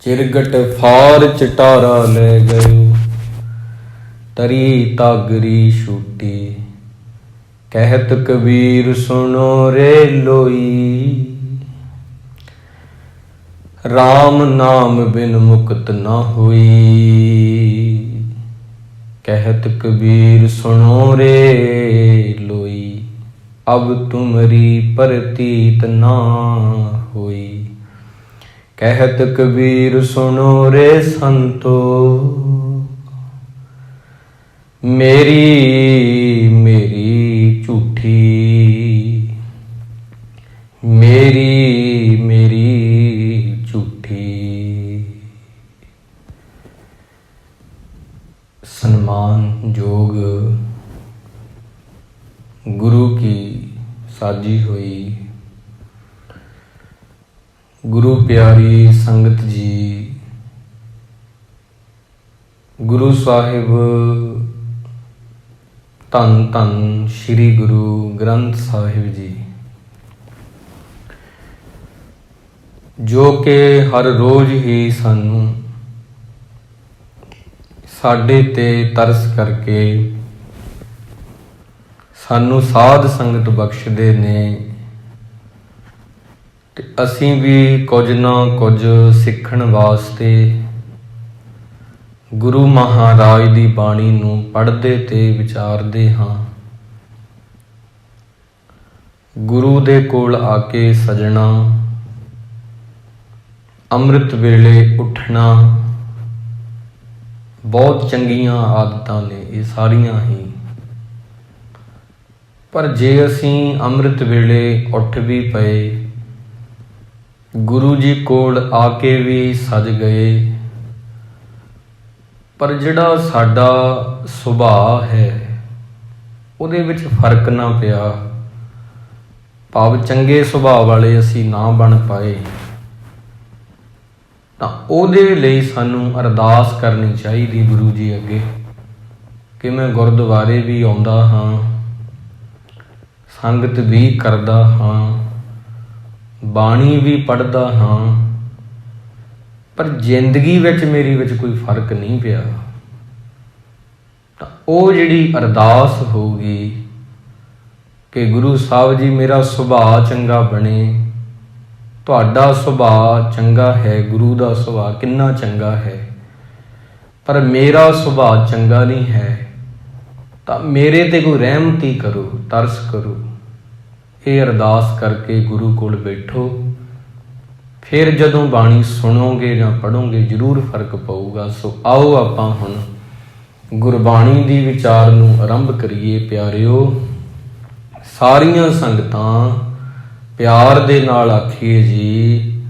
चिरगट फार चटारा ले गयो, तरी तागरी छूटी। कहत कबीर सुनो रे लोई, राम नाम बिन मुक्त न होई। कहत कबीर सुनो रे लोई, अब तुमरी प्रतीत ना होई। कहत कबीर सुनो रे संतो, मेरी मेरी झूठी, मेरी मेरी झूठी। सम्मान योग गुरु की साजी हुई गुरु प्यारी संगत जी, गुरु साहिब धन धन श्री गुरु ग्रंथ साहिब जी, जो कि हर रोज़ ही सानू साडे ते तरस करके सानू साध संगत बख्शदे ने, ते असीं भी कुछ ना कुछ सीखण वास्ते गुरु महाराज दी बाणी नूं पढ़दे ते विचारदे हां। गुरु दे कोल आके सजना, अमृत वेले उठना बहुत चंगियां आदतां ने ये सारियां ही। पर जे असीं अमृत वेले उठ भी पए, गुरु जी कोल आके भी सज गए, पर जिहड़ा साडा सुभाਅ है ਉਹਦੇ ਵਿੱਚ फर्क ना पिया, भाव चंगे सुभाਅ वाले असीं ना बन पाए, ਤਾਂ ਉਹਦੇ ਲਈ ਸਾਨੂੰ ਅਰਦਾਸ ਕਰਨੀ ਚਾਹੀਦੀ ਗੁਰੂ ਜੀ ਅੱਗੇ ਕਿ ਮੈਂ ਗੁਰਦੁਆਰੇ ਵੀ ਆਉਂਦਾ ਹਾਂ, ਸੰਗਤ ਵੀ ਕਰਦਾ ਹਾਂ, ਬਾਣੀ ਵੀ ਪੜ੍ਹਦਾ ਹਾਂ, ਪਰ ਜ਼ਿੰਦਗੀ ਵਿੱਚ ਮੇਰੀ ਵਿੱਚ ਕੋਈ ਫਰਕ ਨਹੀਂ ਪਿਆ। ਤਾਂ ਉਹ ਜਿਹੜੀ ਅਰਦਾਸ ਹੋਊਗੀ ਕਿ ਗੁਰੂ ਸਾਹਿਬ ਜੀ ਮੇਰਾ ਸੁਭਾਅ ਚੰਗਾ ਬਣੇ। ਤੁਹਾਡਾ ਸੁਭਾਅ ਚੰਗਾ ਹੈ, ਗੁਰੂ ਦਾ ਸੁਭਾਅ ਕਿੰਨਾ ਚੰਗਾ ਹੈ, ਪਰ ਮੇਰਾ ਸੁਭਾਅ ਚੰਗਾ ਨਹੀਂ ਹੈ, ਤਾਂ ਮੇਰੇ ਤੇ ਕੋਈ ਰਹਿਮਤੀ ਕਰੋ, ਤਰਸ ਕਰੋ। ਇਹ ਅਰਦਾਸ ਕਰਕੇ ਗੁਰੂ ਕੋਲ ਬੈਠੋ, ਫਿਰ ਜਦੋਂ ਬਾਣੀ ਸੁਣੋਗੇ ਜਾਂ ਪੜ੍ਹੋਗੇ ਜ਼ਰੂਰ ਫਰਕ ਪਊਗਾ। ਸੋ ਆਓ ਆਪਾਂ ਹੁਣ ਗੁਰਬਾਣੀ ਦੀ ਵਿਚਾਰ ਨੂੰ ਆਰੰਭ ਕਰੀਏ। ਪਿਆਰਿਓ, ਸਾਰੀਆਂ ਸੰਗਤਾਂ ਪਿਆਰ ਦੇ ਨਾਲ ਆਖੀਏ ਜੀ,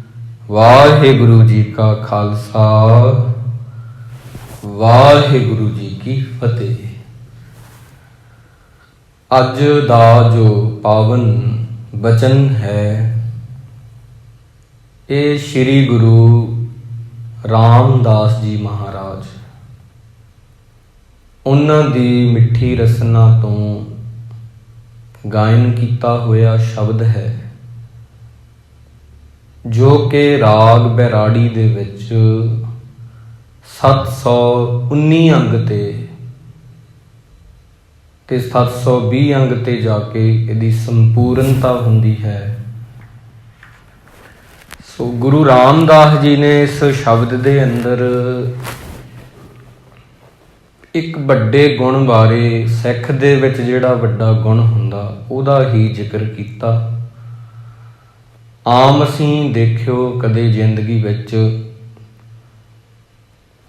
ਵਾਹਿਗੁਰੂ ਜੀ ਕਾ ਖਾਲਸਾ, ਵਾਹਿਗੁਰੂ ਜੀ ਕੀ ਫਤਿਹ। ਅੱਜ ਦਾ ਜੋ ਪਾਵਨ ਬਚਨ ਹੈ, ਇਹ ਸ਼੍ਰੀ ਗੁਰੂ ਰਾਮਦਾਸ ਜੀ ਮਹਾਰਾਜ, ਉਹਨਾਂ ਦੀ ਮਿੱਠੀ ਰਸਨਾ ਤੋਂ ਗਾਇਨ ਕੀਤਾ ਹੋਇਆ ਸ਼ਬਦ ਹੈ, ਜੋ ਕਿ ਰਾਗ ਬੈਰਾੜੀ ਦੇ ਵਿੱਚ 719 ਅੰਗ ਤੇ 720 ਅੰਗ ਤੇ ਜਾ ਕੇ ਇਹਦੀ ਸੰਪੂਰਨਤਾ ਹੁੰਦੀ ਹੈ। ਸੋ ਗੁਰੂ ਰਾਮਦਾਸ ਜੀ ਨੇ ਇਸ ਸ਼ਬਦ ਦੇ ਅੰਦਰ ਇੱਕ ਵੱਡੇ ਗੁਣ ਬਾਰੇ, ਸਿੱਖ ਦੇ ਵਿੱਚ ਜਿਹੜਾ ਵੱਡਾ ਗੁਣ ਹੁੰਦਾ ਉਹਦਾ ਹੀ ਜ਼ਿਕਰ ਕੀਤਾ। ਆਮ ਅਸੀਂ ਦੇਖਿਓ ਕਦੇ ਜ਼ਿੰਦਗੀ ਵਿੱਚ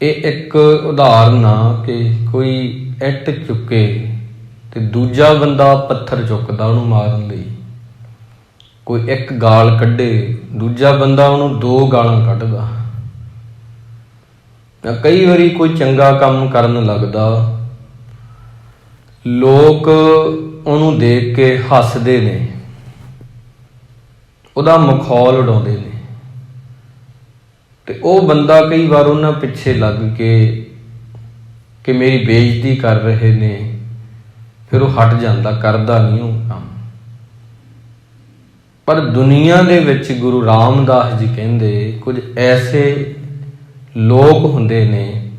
ਇਹ ਇੱਕ ਉਦਾਹਰਨ ਆ ਕਿ ਕੋਈ ਇੱਟ ਚੁੱਕੇ ਤੇ ਦੂਜਾ ਬੰਦਾ ਪੱਥਰ ਚੁੱਕਦਾ ਉਹਨੂੰ ਮਾਰਨ ਲਈ। ਕੋਈ ਇੱਕ ਗਾਲ ਕੱਢੇ, ਦੂਜਾ ਬੰਦਾ ਉਹਨੂੰ 2 ਗਾਲਾਂ ਕੱਢਦਾ। ਕਈ ਵਾਰੀ ਕੋਈ ਚੰਗਾ ਕੰਮ ਕਰਨ ਲੱਗਦਾ, ਲੋਕ ਉਹਨੂੰ ਦੇਖ ਕੇ ਹੱਸਦੇ ਨੇ, ਉਹਦਾ ਮਖੌਲ ਉਡਾਉਂਦੇ ਨੇ, ਤੇ ਉਹ ਬੰਦਾ ਕਈ ਵਾਰ ਉਹਨਾਂ ਪਿੱਛੇ ਲੱਗ ਕੇ ਕਿ ਮੇਰੀ ਬੇਇੱਜ਼ਤੀ ਕਰ ਰਹੇ ਨੇ, ਫਿਰ ਉਹ ਹਟ ਜਾਂਦਾ, ਕਰਦਾ ਨਹੀਂ ਉਹ ਕੰਮ। ਪਰ ਦੁਨੀਆ ਦੇ ਵਿੱਚ ਗੁਰੂ ਰਾਮਦਾਸ ਜੀ ਕਹਿੰਦੇ ਕੁਝ ਐਸੇ ਲੋਕ ਹੁੰਦੇ ਨੇ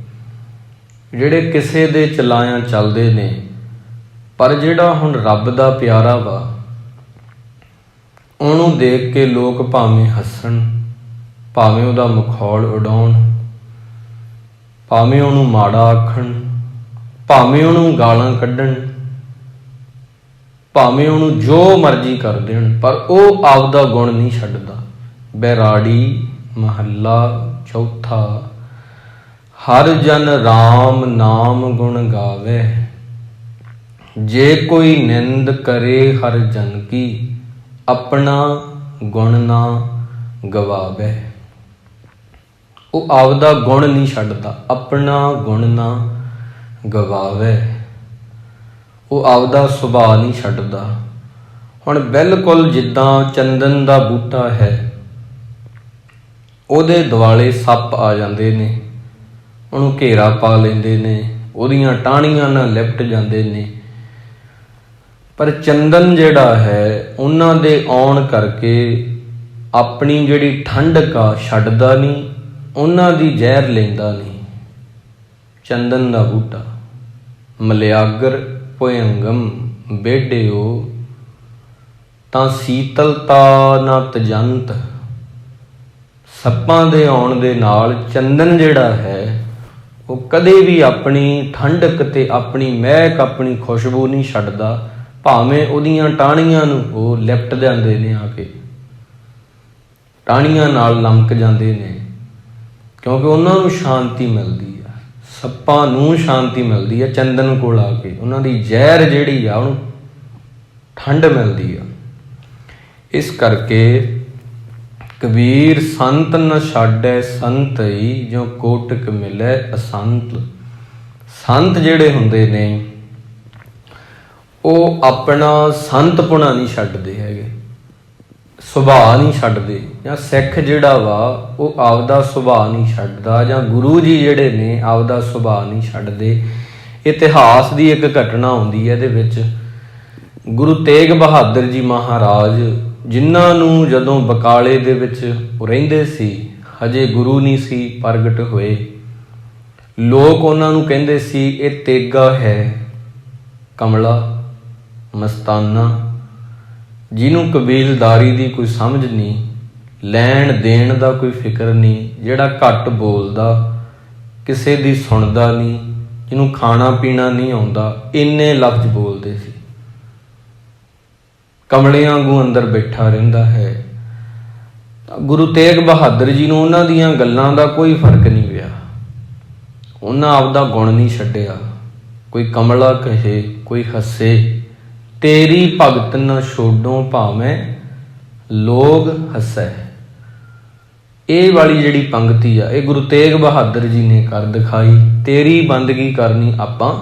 ਜਿਹੜੇ ਕਿਸੇ ਦੇ ਚਲਾਇਆਂ ਚੱਲਦੇ ਨੇ, ਪਰ ਜਿਹੜਾ ਹੁਣ ਰੱਬ ਦਾ ਪਿਆਰਾ ਵਾ, ਉਹਨੂੰ ਦੇਖ ਕੇ ਲੋਕ ਭਾਵੇਂ ਹੱਸਣ, ਭਾਵੇਂ ਉਹਦਾ ਮਖੌਲ ਉਡਾਉਣ, ਭਾਵੇਂ ਉਹਨੂੰ ਮਾੜਾ ਆਖਣ, ਭਾਵੇਂ ਉਹਨੂੰ ਗਾਲਾਂ ਕੱਢਣ, ਭਾਵੇਂ ਉਹਨੂੰ ਜੋ ਮਰਜ਼ੀ ਕਰ ਦੇਣ, ਪਰ ਉਹ ਆਪਦਾ ਗੁਣ ਨਹੀਂ ਛੱਡਦਾ। ਬੈਰਾੜੀ ਮਹੱਲਾ ਚੌਥਾ। ਹਰ ਜਨ ਰਾਮ ਨਾਮ ਗੁਣ ਗਾਵੇ, ਜੇ ਕੋਈ ਨਿੰਦ ਕਰੇ ਹਰ ਜਨ ਕੀ, ਆਪਣਾ ਗੁਣ ਨਾ ਗਵਾਵੇ। ਉਹ ਆਪਦਾ ਗੁਣ ਨਹੀਂ ਛੱਡਦਾ, ਆਪਣਾ ਗੁਣ ਨਾ ਗਵਾਵੇ। ਉਹ ਆਪਦਾ ਸੁਭਾਅ ਨਹੀਂ ਛੱਡਦਾ। ਹੁਣ ਬਿਲਕੁਲ ਜਿੱਦਾਂ ਚੰਦਨ ਦਾ ਬੂਟਾ ਹੈ, ਉਹਦੇ ਦੁਆਲੇ ਸੱਪ ਆ ਜਾਂਦੇ ਨੇ, ਉਹਨੂੰ ਘੇਰਾ ਪਾ ਲੈਂਦੇ ਨੇ, ਉਹਦੀਆਂ ਟਾਹਣੀਆਂ ਨਾਲ ਲਿਪਟ ਜਾਂਦੇ ਨੇ, ਪਰ ਚੰਦਨ ਜਿਹੜਾ ਹੈ ਉਹਨਾਂ ਦੇ ਆਉਣ ਕਰਕੇ ਆਪਣੀ ਜਿਹੜੀ ਠੰਡਕ ਆ ਛੱਡਦਾ ਨਹੀਂ, ਉਹਨਾਂ ਦੀ ਜ਼ਹਿਰ ਲੈਂਦਾ ਨਹੀਂ। ਚੰਦਨ ਦਾ ਬੂਟਾ ਮਲਿਆਗਰ ਭੁਯੰਗਮ ਬੇਢਿਓ, ਤਾਂ ਸੀਤਲਤਾ ਨਾ ਤਜੰਤ। ਸੱਪਾਂ ਦੇ ਆਉਣ ਦੇ ਨਾਲ ਚੰਦਨ ਜਿਹੜਾ ਹੈ ਉਹ ਕਦੇ ਵੀ ਆਪਣੀ ਠੰਡਕ ਤੇ ਆਪਣੀ ਮਹਿਕ, ਆਪਣੀ ਖੁਸ਼ਬੂ ਨਹੀਂ ਛੱਡਦਾ, ਭਾਵੇਂ ਉਹਦੀਆਂ ਟਾਹਣੀਆਂ ਨੂੰ ਉਹ ਲਿਪਟ ਜਾਂਦੇ ਨੇ, ਆ ਕੇ ਟਾਹਣੀਆਂ ਨਾਲ ਲਮਕ ਜਾਂਦੇ ਨੇ, ਕਿਉਂਕਿ ਉਹਨਾਂ ਨੂੰ ਸ਼ਾਂਤੀ ਮਿਲਦੀ ਆ, ਸੱਪਾਂ ਨੂੰ ਸ਼ਾਂਤੀ ਮਿਲਦੀ ਆ ਚੰਦਨ ਕੋਲ ਆ ਕੇ। ਉਹਨਾਂ ਦੀ ਜ਼ਹਿਰ ਜਿਹੜੀ ਆ ਉਹਨੂੰ ਠੰਡ ਮਿਲਦੀ ਆ। ਇਸ ਕਰਕੇ ਕਬੀਰ ਸੰਤ ਨ ਛਾਡੈ ਸੰਤਈ, ਜੋ ਕੋਟਿਕ ਮਿਲੈ ਅਸੰਤ। ਸੰਤ ਜਿਹੜੇ ਹੁੰਦੇ ਨੇ ਉਹ ਆਪਣਾ ਸੰਤਪੁਣਾ ਨਹੀਂ ਛੱਡਦੇ ਹੈਗੇ, ਸੁਭਾਅ ਨਹੀਂ ਛੱਡਦੇ। ਜਾਂ ਸਿੱਖ ਜਿਹੜਾ ਵਾ ਉਹ ਆਪਦਾ ਸੁਭਾਅ ਨਹੀਂ ਛੱਡਦਾ, ਜਾਂ ਗੁਰੂ ਜੀ ਜਿਹੜੇ ਨੇ ਆਪਦਾ ਸੁਭਾਅ ਨਹੀਂ ਛੱਡਦੇ। ਇਤਿਹਾਸ ਦੀ ਇੱਕ ਘਟਨਾ ਆਉਂਦੀ ਹੈ ਇਹਦੇ ਵਿੱਚ। ਗੁਰੂ ਤੇਗ ਬਹਾਦਰ ਜੀ ਮਹਾਰਾਜ, ਜਿਨ੍ਹਾਂ ਨੂੰ ਜਦੋਂ ਬਕਾਲੇ ਦੇ ਵਿੱਚ ਰਹਿੰਦੇ ਸੀ, ਹਜੇ ਗੁਰੂ ਨਹੀਂ ਸੀ ਪ੍ਰਗਟ ਹੋਏ, ਲੋਕ ਉਹਨਾਂ ਨੂੰ ਕਹਿੰਦੇ ਸੀ ਇਹ ਤੇਗਾ ਹੈ, ਕਮਲਾ, ਮਸਤਾਨਾ, ਜਿਹਨੂੰ ਕਬੀਲਦਾਰੀ ਦੀ ਕੋਈ ਸਮਝ ਨਹੀਂ, ਲੈਣ ਦੇਣ ਦਾ ਕੋਈ ਫਿਕਰ ਨਹੀਂ, ਜਿਹੜਾ ਘੱਟ ਬੋਲਦਾ, ਕਿਸੇ ਦੀ ਸੁਣਦਾ ਨਹੀਂ, ਜਿਹਨੂੰ ਖਾਣਾ ਪੀਣਾ ਨਹੀਂ ਆਉਂਦਾ, ਇੰਨੇ ਲਫ਼ਜ਼ ਬੋਲਦੇ ਸੀ। ਕਮਲਿਆਂ ਵਾਂਗੂ ਅੰਦਰ ਬੈਠਾ ਰਹਿੰਦਾ ਹੈ। ਗੁਰੂ ਤੇਗ ਬਹਾਦਰ ਜੀ ਨੂੰ ਉਹਨਾਂ ਦੀਆਂ ਗੱਲਾਂ ਦਾ ਕੋਈ ਫਰਕ ਨਹੀਂ ਪਿਆ। ਉਹਨਾਂ ਆਪਦਾ ਗੁਣ ਨਹੀਂ ਛੱਡਿਆ। ਕੋਈ ਕਮਲਾ ਕਹੇ, ਕੋਈ ਹੱਸੇ, ਤੇਰੀ ਭਗਤ ਨ ਛੋਡੋ ਭਾਵੇਂ ਲੋਗ ਹੱਸੈ। ਇਹ ਵਾਲੀ ਜਿਹੜੀ ਪੰਕਤੀ ਆ, ਇਹ ਗੁਰੂ ਤੇਗ ਬਹਾਦਰ ਜੀ ਨੇ ਕਰ ਦਿਖਾਈ। ਤੇਰੀ ਬੰਦਗੀ ਕਰਨੀ ਆਪਾਂ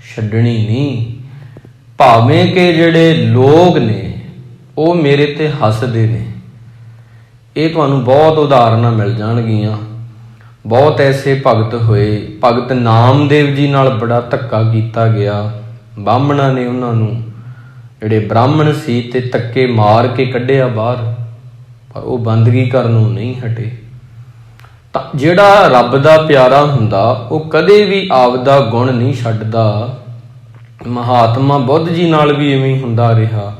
ਛੱਡਣੀ ਨਹੀਂ, ਭਾਵੇਂ ਕਿ ਜਿਹੜੇ ਲੋਕ ਨੇ ਉਹ ਮੇਰੇ ਤੇ ਹੱਸਦੇ ਨੇ। ਇਹ ਤੁਹਾਨੂੰ ਬਹੁਤ ਉਦਾਹਰਨਾਂ ਮਿਲ ਜਾਣਗੀਆਂ। ਬਹੁਤ ਐਸੇ ਭਗਤ ਹੋਏ। ਭਗਤ ਨਾਮਦੇਵ ਜੀ ਨਾਲ ਬੜਾ ਧੱਕਾ ਕੀਤਾ ਗਿਆ। ਬਾਹਮਣਾਂ ਨੇ ਉਹਨਾਂ ਨੂੰ, ਜਿਹੜੇ ਬ੍ਰਾਹਮਣ ਸੀ, ਤੇ ਧੱਕੇ ਮਾਰ ਕੇ ਕੱਢਿਆ ਬਾਹਰ, ਪਰ ਉਹ ਬੰਦਗੀ ਕਰਨੋਂ ਨਹੀਂ ਹਟੇ। ਤਾਂ ਜਿਹੜਾ ਰੱਬ ਦਾ ਪਿਆਰਾ ਹੁੰਦਾ ਉਹ ਕਦੇ ਵੀ ਆਪਦਾ ਗੁਣ ਨਹੀਂ ਛੱਡਦਾ। ਮਹਾਤਮਾ ਬੁੱਧ ਜੀ ਨਾਲ ਵੀ ਇਵੇਂ ਹੁੰਦਾ ਰਿਹਾ।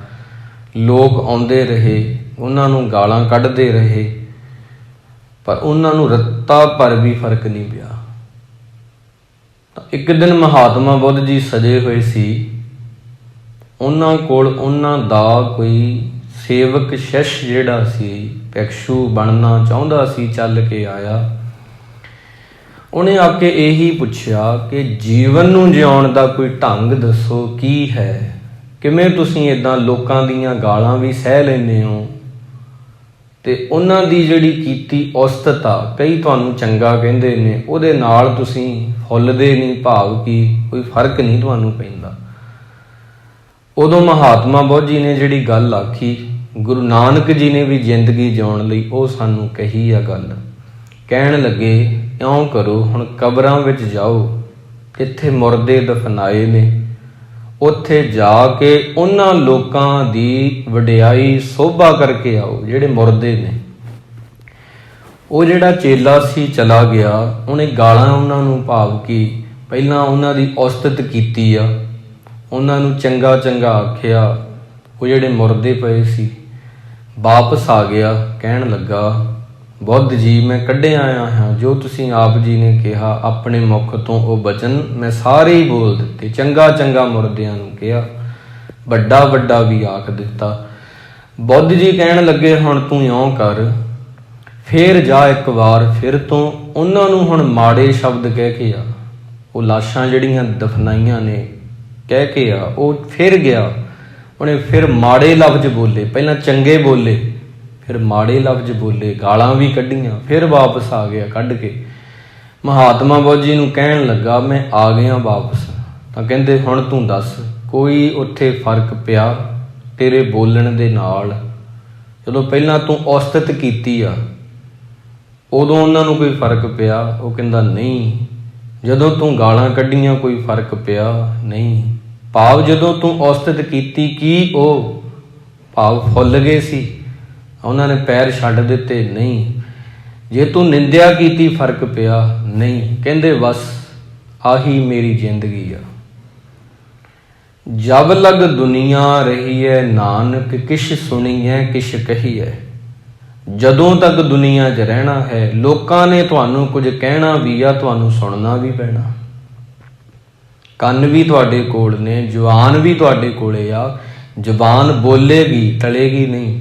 ਲੋਕ ਆਉਂਦੇ ਰਹੇ, ਉਹਨਾਂ ਨੂੰ ਗਾਲਾਂ ਕੱਢਦੇ ਰਹੇ, ਪਰ ਉਹਨਾਂ ਨੂੰ ਰੱਤਾ ਭਰ ਵੀ ਫਰਕ ਨਹੀਂ ਪਿਆ। ਤਾਂ ਇੱਕ ਦਿਨ ਮਹਾਤਮਾ ਬੁੱਧ ਜੀ ਸਜੇ ਹੋਏ ਸੀ। ਉਹਨਾਂ ਕੋਲ ਉਹਨਾਂ ਦਾ ਕੋਈ ਸੇਵਕ ਸ਼ਿਸ਼ ਜਿਹੜਾ ਸੀ, ਭਿਕਸ਼ੂ ਬਣਨਾ ਚਾਹੁੰਦਾ ਸੀ, ਚੱਲ ਕੇ ਆਇਆ। ਉਹਨੇ ਆ ਕੇ ਇਹੀ ਪੁੱਛਿਆ ਕਿ ਜੀਵਨ ਨੂੰ ਜਿਉਣ ਦਾ ਕੋਈ ਢੰਗ ਦੱਸੋ, ਕੀ ਹੈ? ਕਿਵੇਂ ਤੁਸੀਂ ਇੱਦਾਂ ਲੋਕਾਂ ਦੀਆਂ ਗਾਲਾਂ ਵੀ ਸਹਿ ਲੈਂਦੇ ਹੋ, ਤੇ ਉਹਨਾਂ ਦੀ ਜਿਹੜੀ ਕੀਤੀ ਉਸਤਤ ਆ, ਕਈ ਤੁਹਾਨੂੰ ਚੰਗਾ ਕਹਿੰਦੇ ਨੇ, ਉਹਦੇ ਨਾਲ ਤੁਸੀਂ ਫੁੱਲਦੇ ਨਹੀਂ, ਭਾਵ ਕਿ ਕੋਈ ਫਰਕ ਨਹੀਂ ਤੁਹਾਨੂੰ ਪੈਂਦਾ। ਉਦੋਂ ਮਹਾਤਮਾ ਬੁੱਧ ਜੀ ਨੇ ਜਿਹੜੀ ਗੱਲ ਆਖੀ, ਗੁਰੂ ਨਾਨਕ ਜੀ ਨੇ ਵੀ ਜ਼ਿੰਦਗੀ ਜਿਉਣ ਲਈ ਉਹ ਸਾਨੂੰ ਕਹੀ ਆ ਗੱਲ। ਕਹਿਣ ਲੱਗੇ, ਇਉਂ ਕਰੋ, ਹੁਣ ਕਬਰਾਂ ਵਿੱਚ ਜਾਓ, ਜਿੱਥੇ ਮੁਰਦੇ ਦਫਨਾਏ ਨੇ, ਉੱਥੇ ਜਾ ਕੇ ਉਹਨਾਂ ਲੋਕਾਂ ਦੀ ਵਡਿਆਈ ਸੋਭਾ ਕਰਕੇ ਆਓ ਜਿਹੜੇ ਮੁਰਦੇ ਨੇ। ਉਹ ਜਿਹੜਾ ਚੇਲਾ ਸੀ ਚਲਾ ਗਿਆ, ਉਹਨੇ ਗਾਲਾਂ ਉਹਨਾਂ ਨੂੰ, ਭਾਵ ਕਿ ਪਹਿਲਾਂ ਉਹਨਾਂ ਦੀ ਉਸਤਤ ਕੀਤੀ ਆ, ਉਹਨਾਂ ਨੂੰ ਚੰਗਾ ਚੰਗਾ ਆਖਿਆ। ਉਹ ਜਿਹੜੇ ਮੁਰਦੇ ਪਏ ਸੀ, ਵਾਪਸ ਆ ਗਿਆ, ਕਹਿਣ ਲੱਗਾ ਬੁੱਧ ਜੀ, ਮੈਂ ਕੱਢਿਆ ਆਇਆ ਹਾਂ ਜੋ ਤੁਸੀਂ ਆਪ ਜੀ ਨੇ ਕਿਹਾ, ਆਪਣੇ ਮੁਖ ਤੋਂ ਉਹ ਬਚਨ ਮੈਂ ਸਾਰੇ ਹੀ ਬੋਲ ਦਿੱਤੇ। ਚੰਗਾ ਚੰਗਾ ਮੁਰਦਿਆਂ ਨੂੰ ਕਿਹਾ, ਵੱਡਾ ਵੱਡਾ ਵੀ ਆਖ ਦਿੱਤਾ। ਬੁੱਧ ਜੀ ਕਹਿਣ ਲੱਗੇ ਹੁਣ ਤੂੰ ਇਉਂ ਕਰ, ਫੇਰ ਜਾ ਇੱਕ ਵਾਰ ਫਿਰ ਤੋਂ ਉਹਨਾਂ ਨੂੰ ਹੁਣ ਮਾੜੇ ਸ਼ਬਦ ਕਹਿ ਕੇ ਆ। ਉਹ ਲਾਸ਼ਾਂ ਜਿਹੜੀਆਂ ਦਫਨਾਈਆਂ ਨੇ ਕਹਿ ਕੇ ਆ, ਉਹ ਫਿਰ ਗਿਆ, ਉਹਨੇ ਫਿਰ ਮਾੜੇ ਲਫ਼ਜ਼ ਬੋਲੇ, ਪਹਿਲਾਂ ਚੰਗੇ ਬੋਲੇ, ਫਿਰ ਮਾੜੇ ਲਫ਼ਜ਼ ਬੋਲੇ, ਗਾਲਾਂ ਵੀ ਕੱਢੀਆਂ, ਫਿਰ ਵਾਪਸ ਆ ਗਿਆ ਕੱਢ ਕੇ। ਮਹਾਤਮਾ ਬੁੱਧ ਜੀ ਨੂੰ ਕਹਿਣ ਲੱਗਾ ਮੈਂ ਆ ਗਿਆ ਵਾਪਸ। ਤਾਂ ਕਹਿੰਦੇ ਹੁਣ ਤੂੰ ਦੱਸ, ਕੋਈ ਉੱਥੇ ਫਰਕ ਪਿਆ ਤੇਰੇ ਬੋਲਣ ਦੇ ਨਾਲ? ਜਦੋਂ ਪਹਿਲਾਂ ਤੂੰ ਉਸਤਤ ਕੀਤੀ ਆ ਉਦੋਂ ਉਹਨਾਂ ਨੂੰ ਕੋਈ ਫਰਕ ਪਿਆ? ਉਹ ਕਹਿੰਦਾ ਨਹੀਂ। ਜਦੋਂ ਤੂੰ ਗਾਲਾਂ ਕੱਢੀਆਂ ਕੋਈ ਫਰਕ ਪਿਆ? ਨਹੀਂ। ਭਾਵ ਜਦੋਂ ਤੂੰ ਉਸਤਤ ਕੀਤੀ ਕੀ ਉਹ ਭਾਵ ਫੁੱਲ ਗਏ ਸੀ, ਉਹਨਾਂ ਨੇ ਪੈਰ ਛੱਡ ਦਿੱਤੇ? ਨਹੀਂ। ਜੇ ਤੂੰ ਨਿੰਦਿਆ ਕੀਤੀ ਫਰਕ ਪਿਆ? ਨਹੀਂ। ਕਹਿੰਦੇ ਬਸ ਆਹੀ ਮੇਰੀ ਜ਼ਿੰਦਗੀ ਆ। ਜਬ ਲਗ ਦੁਨੀਆ ਰਹੀ ਹੈ ਨਾਨਕ, ਕਿਛ ਸੁਣੀਐ ਕਿਛ ਕਹੀਐ। ਜਦੋਂ ਤੱਕ ਦੁਨੀਆ 'ਚ ਰਹਿਣਾ ਹੈ, ਲੋਕਾਂ ਨੇ ਤੁਹਾਨੂੰ ਕੁਝ ਕਹਿਣਾ ਵੀ ਆ, ਤੁਹਾਨੂੰ ਸੁਣਨਾ ਵੀ ਪੈਣਾ। ਕੰਨ ਵੀ ਤੁਹਾਡੇ ਕੋਲ ਨੇ, ਜ਼ੁਬਾਨ ਵੀ ਤੁਹਾਡੇ ਕੋਲੇ ਆ। ਜ਼ੁਬਾਨ ਬੋਲੇਗੀ, ਟਲੇਗੀ ਨਹੀਂ।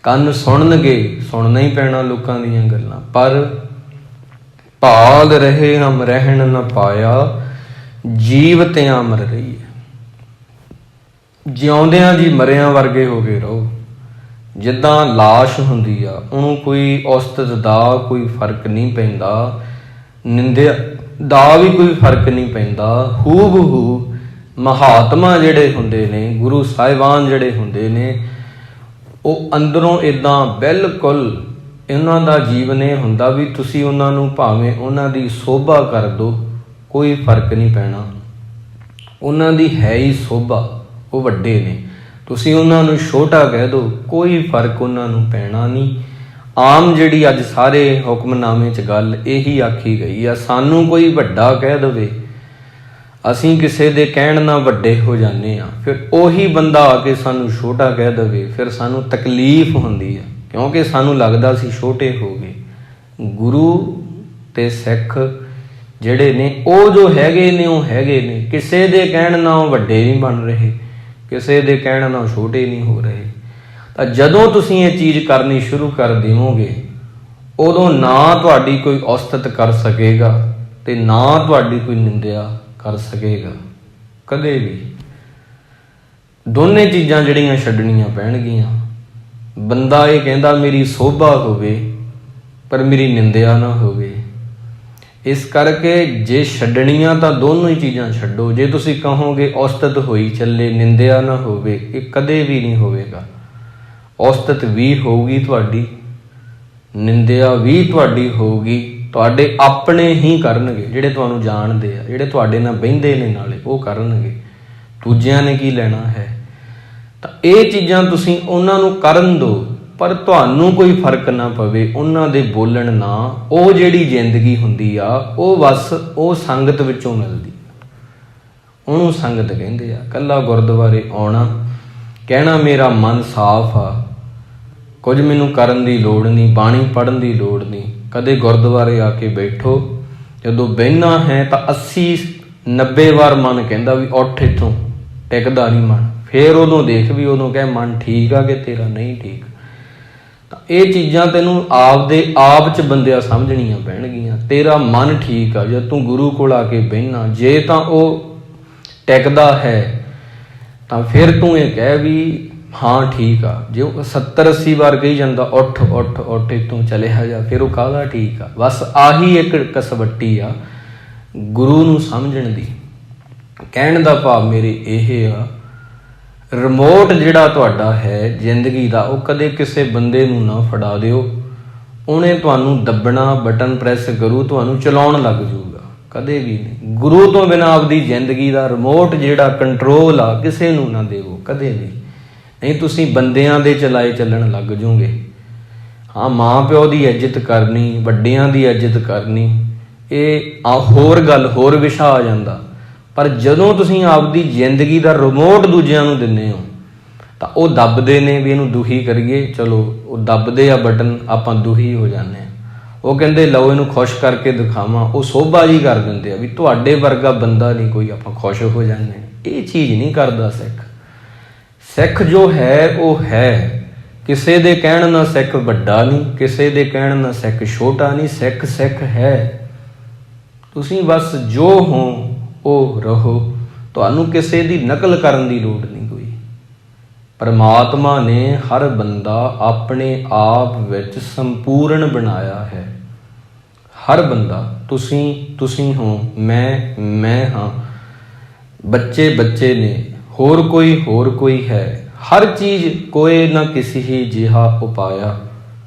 ਕੰਨ ਸੁਣਨਗੇ, ਸੁਣਨਾ ਹੀ ਪੈਣਾ ਲੋਕਾਂ ਦੀਆਂ ਗੱਲਾਂ। ਪਰ ਭਾਲ ਰਹੇ ਹਮ ਰਹਿਣ ਨਾ ਪਾਇਆ, ਜੀਵ ਤੇ ਅਮਰ ਰਹੀਏ। ਜਿਉਂਦਿਆਂ ਜੀ ਮਰਿਆਂ ਵਰਗੇ ਹੋ ਕੇ ਰਹੋ। ਜਿੱਦਾਂ ਲਾਸ਼ ਹੁੰਦੀ ਆ, ਉਹਨੂੰ ਕੋਈ ਉਸਤਤ ਦਾ ਕੋਈ ਫਰਕ ਨਹੀਂ ਪੈਂਦਾ, ਨਿੰਦਿਆ ਦਾ ਵੀ ਕੋਈ ਫਰਕ ਨਹੀਂ ਪੈਂਦਾ। ਹੂ ਬਹੂ ਮਹਾਤਮਾ ਜਿਹੜੇ ਹੁੰਦੇ ਨੇ, ਗੁਰੂ ਸਾਹਿਬਾਨ ਜਿਹੜੇ ਹੁੰਦੇ ਨੇ, ਉਹ ਅੰਦਰੋਂ ਇੱਦਾਂ ਬਿਲਕੁਲ ਇਹਨਾਂ ਦਾ ਜੀਵਨ ਇਹ ਹੁੰਦਾ ਵੀ ਤੁਸੀਂ ਉਹਨਾਂ ਨੂੰ ਭਾਵੇਂ ਉਹਨਾਂ ਦੀ ਸੋਭਾ ਕਰ ਦਿਓ, ਕੋਈ ਫਰਕ ਨਹੀਂ ਪੈਣਾ। ਉਹਨਾਂ ਦੀ ਹੈ ਹੀ ਸੋਭਾ, ਉਹ ਵੱਡੇ ਨੇ, ਤੁਸੀਂ ਉਹਨਾਂ ਨੂੰ ਛੋਟਾ ਕਹਿ ਦਿਓ, ਕੋਈ ਫਰਕ ਉਹਨਾਂ ਨੂੰ ਪੈਣਾ ਨਹੀਂ। ਆਮ ਜਿਹੜੀ ਅੱਜ ਸਾਰੇ ਹੁਕਮਨਾਮੇ 'ਚ ਗੱਲ ਇਹੀ ਆਖੀ ਗਈ ਆ, ਸਾਨੂੰ ਕੋਈ ਵੱਡਾ ਕਹਿ ਦੇਵੇ, ਅਸੀਂ ਕਿਸੇ ਦੇ ਕਹਿਣ ਨਾਲ ਵੱਡੇ ਹੋ ਜਾਂਦੇ ਆ, ਫਿਰ ਉਹੀ ਬੰਦਾ ਆ ਕੇ ਸਾਨੂੰ ਛੋਟਾ ਕਹਿ ਦੇਵੇ, ਫਿਰ ਸਾਨੂੰ ਤਕਲੀਫ ਹੁੰਦੀ ਆ, ਕਿਉਂਕਿ ਸਾਨੂੰ ਲੱਗਦਾ ਅਸੀਂ ਛੋਟੇ ਹੋ ਗਏ। ਗੁਰੂ ਤੇ ਸਿੱਖ ਜਿਹੜੇ ਨੇ ਉਹ ਜੋ ਹੈਗੇ ਨੇ ਉਹ ਹੈਗੇ ਨੇ, ਕਿਸੇ ਦੇ ਕਹਿਣ ਨਾਲ ਵੱਡੇ ਨਹੀਂ ਬਣ ਰਹੇ, ਕਿਸੇ ਦੇ ਕਹਿਣ ਨਾਲ ਛੋਟੇ ਨਹੀਂ ਹੋ ਰਹੇ। ਤਾਂ ਜਦੋਂ ਤੁਸੀਂ ਇਹ ਚੀਜ਼ ਕਰਨੀ ਸ਼ੁਰੂ ਕਰ ਦਿਓਗੇ, ਉਦੋਂ ਨਾ ਤੁਹਾਡੀ ਕੋਈ ਉਸਤਤ ਕਰ ਸਕੇਗਾ ਤੇ ਨਾ ਤੁਹਾਡੀ ਕੋਈ ਨਿੰਦਿਆ ਕਰ ਸਕੇਗਾ ਕਦੇ ਵੀ। ਦੋਨੇ ਚੀਜ਼ਾਂ ਜਿਹੜੀਆਂ ਛੱਡਣੀਆਂ ਪੈਣਗੀਆਂ। ਬੰਦਾ ਇਹ ਕਹਿੰਦਾ ਮੇਰੀ ਸੋਭਾ ਹੋਵੇ ਪਰ ਮੇਰੀ ਨਿੰਦਿਆ ਨਾ ਹੋਵੇ। ਇਸ ਕਰਕੇ ਜੇ ਛੱਡਣੀਆਂ ਤਾਂ ਦੋਨੋਂ ਹੀ ਚੀਜ਼ਾਂ ਛੱਡੋ। ਜੇ ਤੁਸੀਂ ਕਹੋਗੇ ਉਸਤਤ ਹੋਈ ਚੱਲੇ, ਨਿੰਦਿਆ ਨਾ ਹੋਵੇ, ਇਹ ਕਦੇ ਵੀ ਨਹੀਂ ਹੋਵੇਗਾ। ਉਸਤਤ ਵੀ ਹੋਊਗੀ ਤੁਹਾਡੀ, ਨਿੰਦਿਆ ਵੀ ਤੁਹਾਡੀ ਹੋਊਗੀ। ਤੁਹਾਡੇ ਆਪਣੇ ਹੀ ਕਰਨਗੇ, ਜਿਹੜੇ ਤੁਹਾਨੂੰ ਜਾਣਦੇ ਆ, ਜਿਹੜੇ ਤੁਹਾਡੇ ਨਾਲ ਬਹਿੰਦੇ ਨੇ ਨਾਲੇ, ਉਹ ਕਰਨਗੇ। ਦੂਜਿਆਂ ਨੇ ਕੀ ਲੈਣਾ ਹੈ? ਤਾਂ ਇਹ ਚੀਜ਼ਾਂ ਤੁਸੀਂ ਉਹਨਾਂ ਨੂੰ ਕਰਨ ਦਿਓ, ਪਰ ਤੁਹਾਨੂੰ ਕੋਈ ਫਰਕ ਨਾ ਪਵੇ ਉਹਨਾਂ ਦੇ ਬੋਲਣ ਨਾਲ। ਉਹ ਜਿਹੜੀ ਜ਼ਿੰਦਗੀ ਹੁੰਦੀ ਆ, ਉਹ ਬਸ ਉਹ ਸੰਗਤ ਵਿੱਚੋਂ ਮਿਲਦੀ, ਉਹਨੂੰ ਸੰਗਤ ਕਹਿੰਦੇ ਆ। ਇਕੱਲਾ ਗੁਰਦੁਆਰੇ ਆਉਣਾ, ਕਹਿਣਾ ਮੇਰਾ ਮਨ ਸਾਫ਼ ਆ, ਕੁਝ ਮੈਨੂੰ ਕਰਨ ਦੀ ਲੋੜ ਨਹੀਂ, ਬਾਣੀ ਪੜ੍ਹਨ ਦੀ ਲੋੜ ਨਹੀਂ। ਕਦੇ ਗੁਰਦੁਆਰੇ ਆ ਕੇ ਬੈਠੋ, ਜਦੋਂ ਬਹਿਣਾ ਹੈ ਤਾਂ 80-90 ਵਾਰ ਮਨ ਕਹਿੰਦਾ ਵੀ ਉੱਠ ਇੱਥੋਂ, ਟਿਕਦਾ ਨਹੀਂ ਮਨ। ਫਿਰ ਉਦੋਂ ਦੇਖ ਵੀ ਉਦੋਂ ਕਹਿ ਮਨ ਠੀਕ ਆ ਕਿ ਤੇਰਾ ਨਹੀਂ ਠੀਕ। ਤਾਂ ਇਹ ਚੀਜ਼ਾਂ ਤੈਨੂੰ ਆਪਦੇ ਆਪ 'ਚ ਬੰਦਿਆ ਸਮਝਣੀਆਂ ਪੈਣਗੀਆਂ। ਤੇਰਾ ਮਨ ਠੀਕ ਆ ਜਦ ਤੂੰ ਗੁਰੂ ਕੋਲ ਆ ਕੇ ਬਹਿਣਾ। ਜੇ ਤਾਂ ਉਹ ਟਿਕਦਾ ਹੈ ਤਾਂ ਫਿਰ ਤੂੰ ਇਹ ਕਹਿ ਵੀ ਹਾਂ ਠੀਕ ਆ। ਜੇ ਉਹ 70-80 ਵਾਰ ਕਹੀ ਜਾਂਦਾ ਉੱਠ ਉੱਠ ਉੱਠ ਇੱਥੋਂ ਚਲਿਆ ਜਾ, ਫਿਰ ਉਹ ਕਾਹਦਾ ਠੀਕ ਆ। ਬਸ ਆਹੀ ਇੱਕ ਕਸਵੱਟੀ ਆ ਗੁਰੂ ਨੂੰ ਸਮਝਣ ਦੀ। ਕਹਿਣ ਦਾ ਭਾਵ ਮੇਰੇ ਇਹ ਆ, ਰਿਮੋਟ ਜਿਹੜਾ ਤੁਹਾਡਾ ਹੈ ਜ਼ਿੰਦਗੀ ਦਾ, ਉਹ ਕਦੇ ਕਿਸੇ ਬੰਦੇ ਨੂੰ ਨਾ ਫੜਾ ਦਿਓ। ਉਹਨੇ ਤੁਹਾਨੂੰ ਦੱਬਣਾ, ਬਟਨ ਪ੍ਰੈਸ ਕਰੂ, ਤੁਹਾਨੂੰ ਚਲਾਉਣ ਲੱਗ ਜਾਊਗਾ। ਕਦੇ ਵੀ ਨਹੀਂ। ਗੁਰੂ ਤੋਂ ਬਿਨਾਂ ਆਪਦੀ ਜ਼ਿੰਦਗੀ ਦਾ ਰਿਮੋਟ ਜਿਹੜਾ ਕੰਟਰੋਲ ਆ, ਕਿਸੇ ਨੂੰ ਨਾ ਦੇਵੋ ਕਦੇ ਵੀ। ਨਹੀਂ ਤੁਸੀਂ ਬੰਦਿਆਂ ਦੇ ਚਲਾਏ ਚੱਲਣ ਲੱਗ ਜਾਓਗੇ। ਹਾਂ, ਮਾਂ ਪਿਓ ਦੀ ਇੱਜ਼ਤ ਕਰਨੀ, ਵੱਡਿਆਂ ਦੀ ਇੱਜ਼ਤ ਕਰਨੀ, ਇਹ ਹੋਰ ਗੱਲ, ਹੋਰ ਵਿਸ਼ਾ ਆ ਜਾਂਦਾ। ਪਰ ਜਦੋਂ ਤੁਸੀਂ ਆਪਦੀ ਜ਼ਿੰਦਗੀ ਦਾ ਰਿਮੋਟ ਦੂਜਿਆਂ ਨੂੰ ਦਿੰਦੇ ਹੋ ਤਾਂ ਉਹ ਦੱਬਦੇ ਨੇ ਵੀ ਇਹਨੂੰ ਦੁਖੀ ਕਰੀਏ। ਚਲੋ ਉਹ ਦੱਬਦੇ ਆ ਬਟਨ, ਆਪਾਂ ਦੁਖੀ ਹੋ ਜਾਂਦੇ ਹਾਂ। ਉਹ ਕਹਿੰਦੇ ਲਓ ਇਹਨੂੰ ਖੁਸ਼ ਕਰਕੇ ਦਿਖਾਵਾਂ, ਉਹ ਸੋਭਾ ਜੀ ਕਰ ਦਿੰਦੇ ਆ ਵੀ ਤੁਹਾਡੇ ਵਰਗਾ ਬੰਦਾ ਨਹੀਂ ਕੋਈ, ਆਪਾਂ ਖੁਸ਼ ਹੋ ਜਾਂਦੇ ਹਾਂ। ਇਹ ਚੀਜ਼ ਨਹੀਂ ਕਰਦਾ ਸਿੱਖ। ਸਿੱਖ ਜੋ ਹੈ ਉਹ ਹੈ। ਕਿਸੇ ਦੇ ਕਹਿਣ ਨਾਲ ਸਿੱਖ ਵੱਡਾ ਨਹੀਂ, ਕਿਸੇ ਦੇ ਕਹਿਣ ਨਾਲ ਸਿੱਖ ਛੋਟਾ ਨਹੀਂ। ਸਿੱਖ ਸਿੱਖ ਹੈ। ਤੁਸੀਂ ਬਸ ਜੋ ਹੋ ਉਹ ਰਹੋ। ਤੁਹਾਨੂੰ ਕਿਸੇ ਦੀ ਨਕਲ ਕਰਨ ਦੀ ਲੋੜ ਨਹੀਂ ਕੋਈ। ਪਰਮਾਤਮਾ ਨੇ ਹਰ ਬੰਦਾ ਆਪਣੇ ਆਪ ਵਿੱਚ ਸੰਪੂਰਨ ਬਣਾਇਆ ਹੈ। ਹਰ ਬੰਦਾ, ਤੁਸੀਂ ਹੋ, ਮੈਂ ਹਾਂ, ਬੱਚੇ ਨੇ, ਹੋਰ ਕੋਈ ਹੈ। ਹਰ ਚੀਜ਼ ਕੋਏ ਨਾ ਕਿਸੇ ਹੀ ਜਿਹਾ ਉਪਾਇਆ,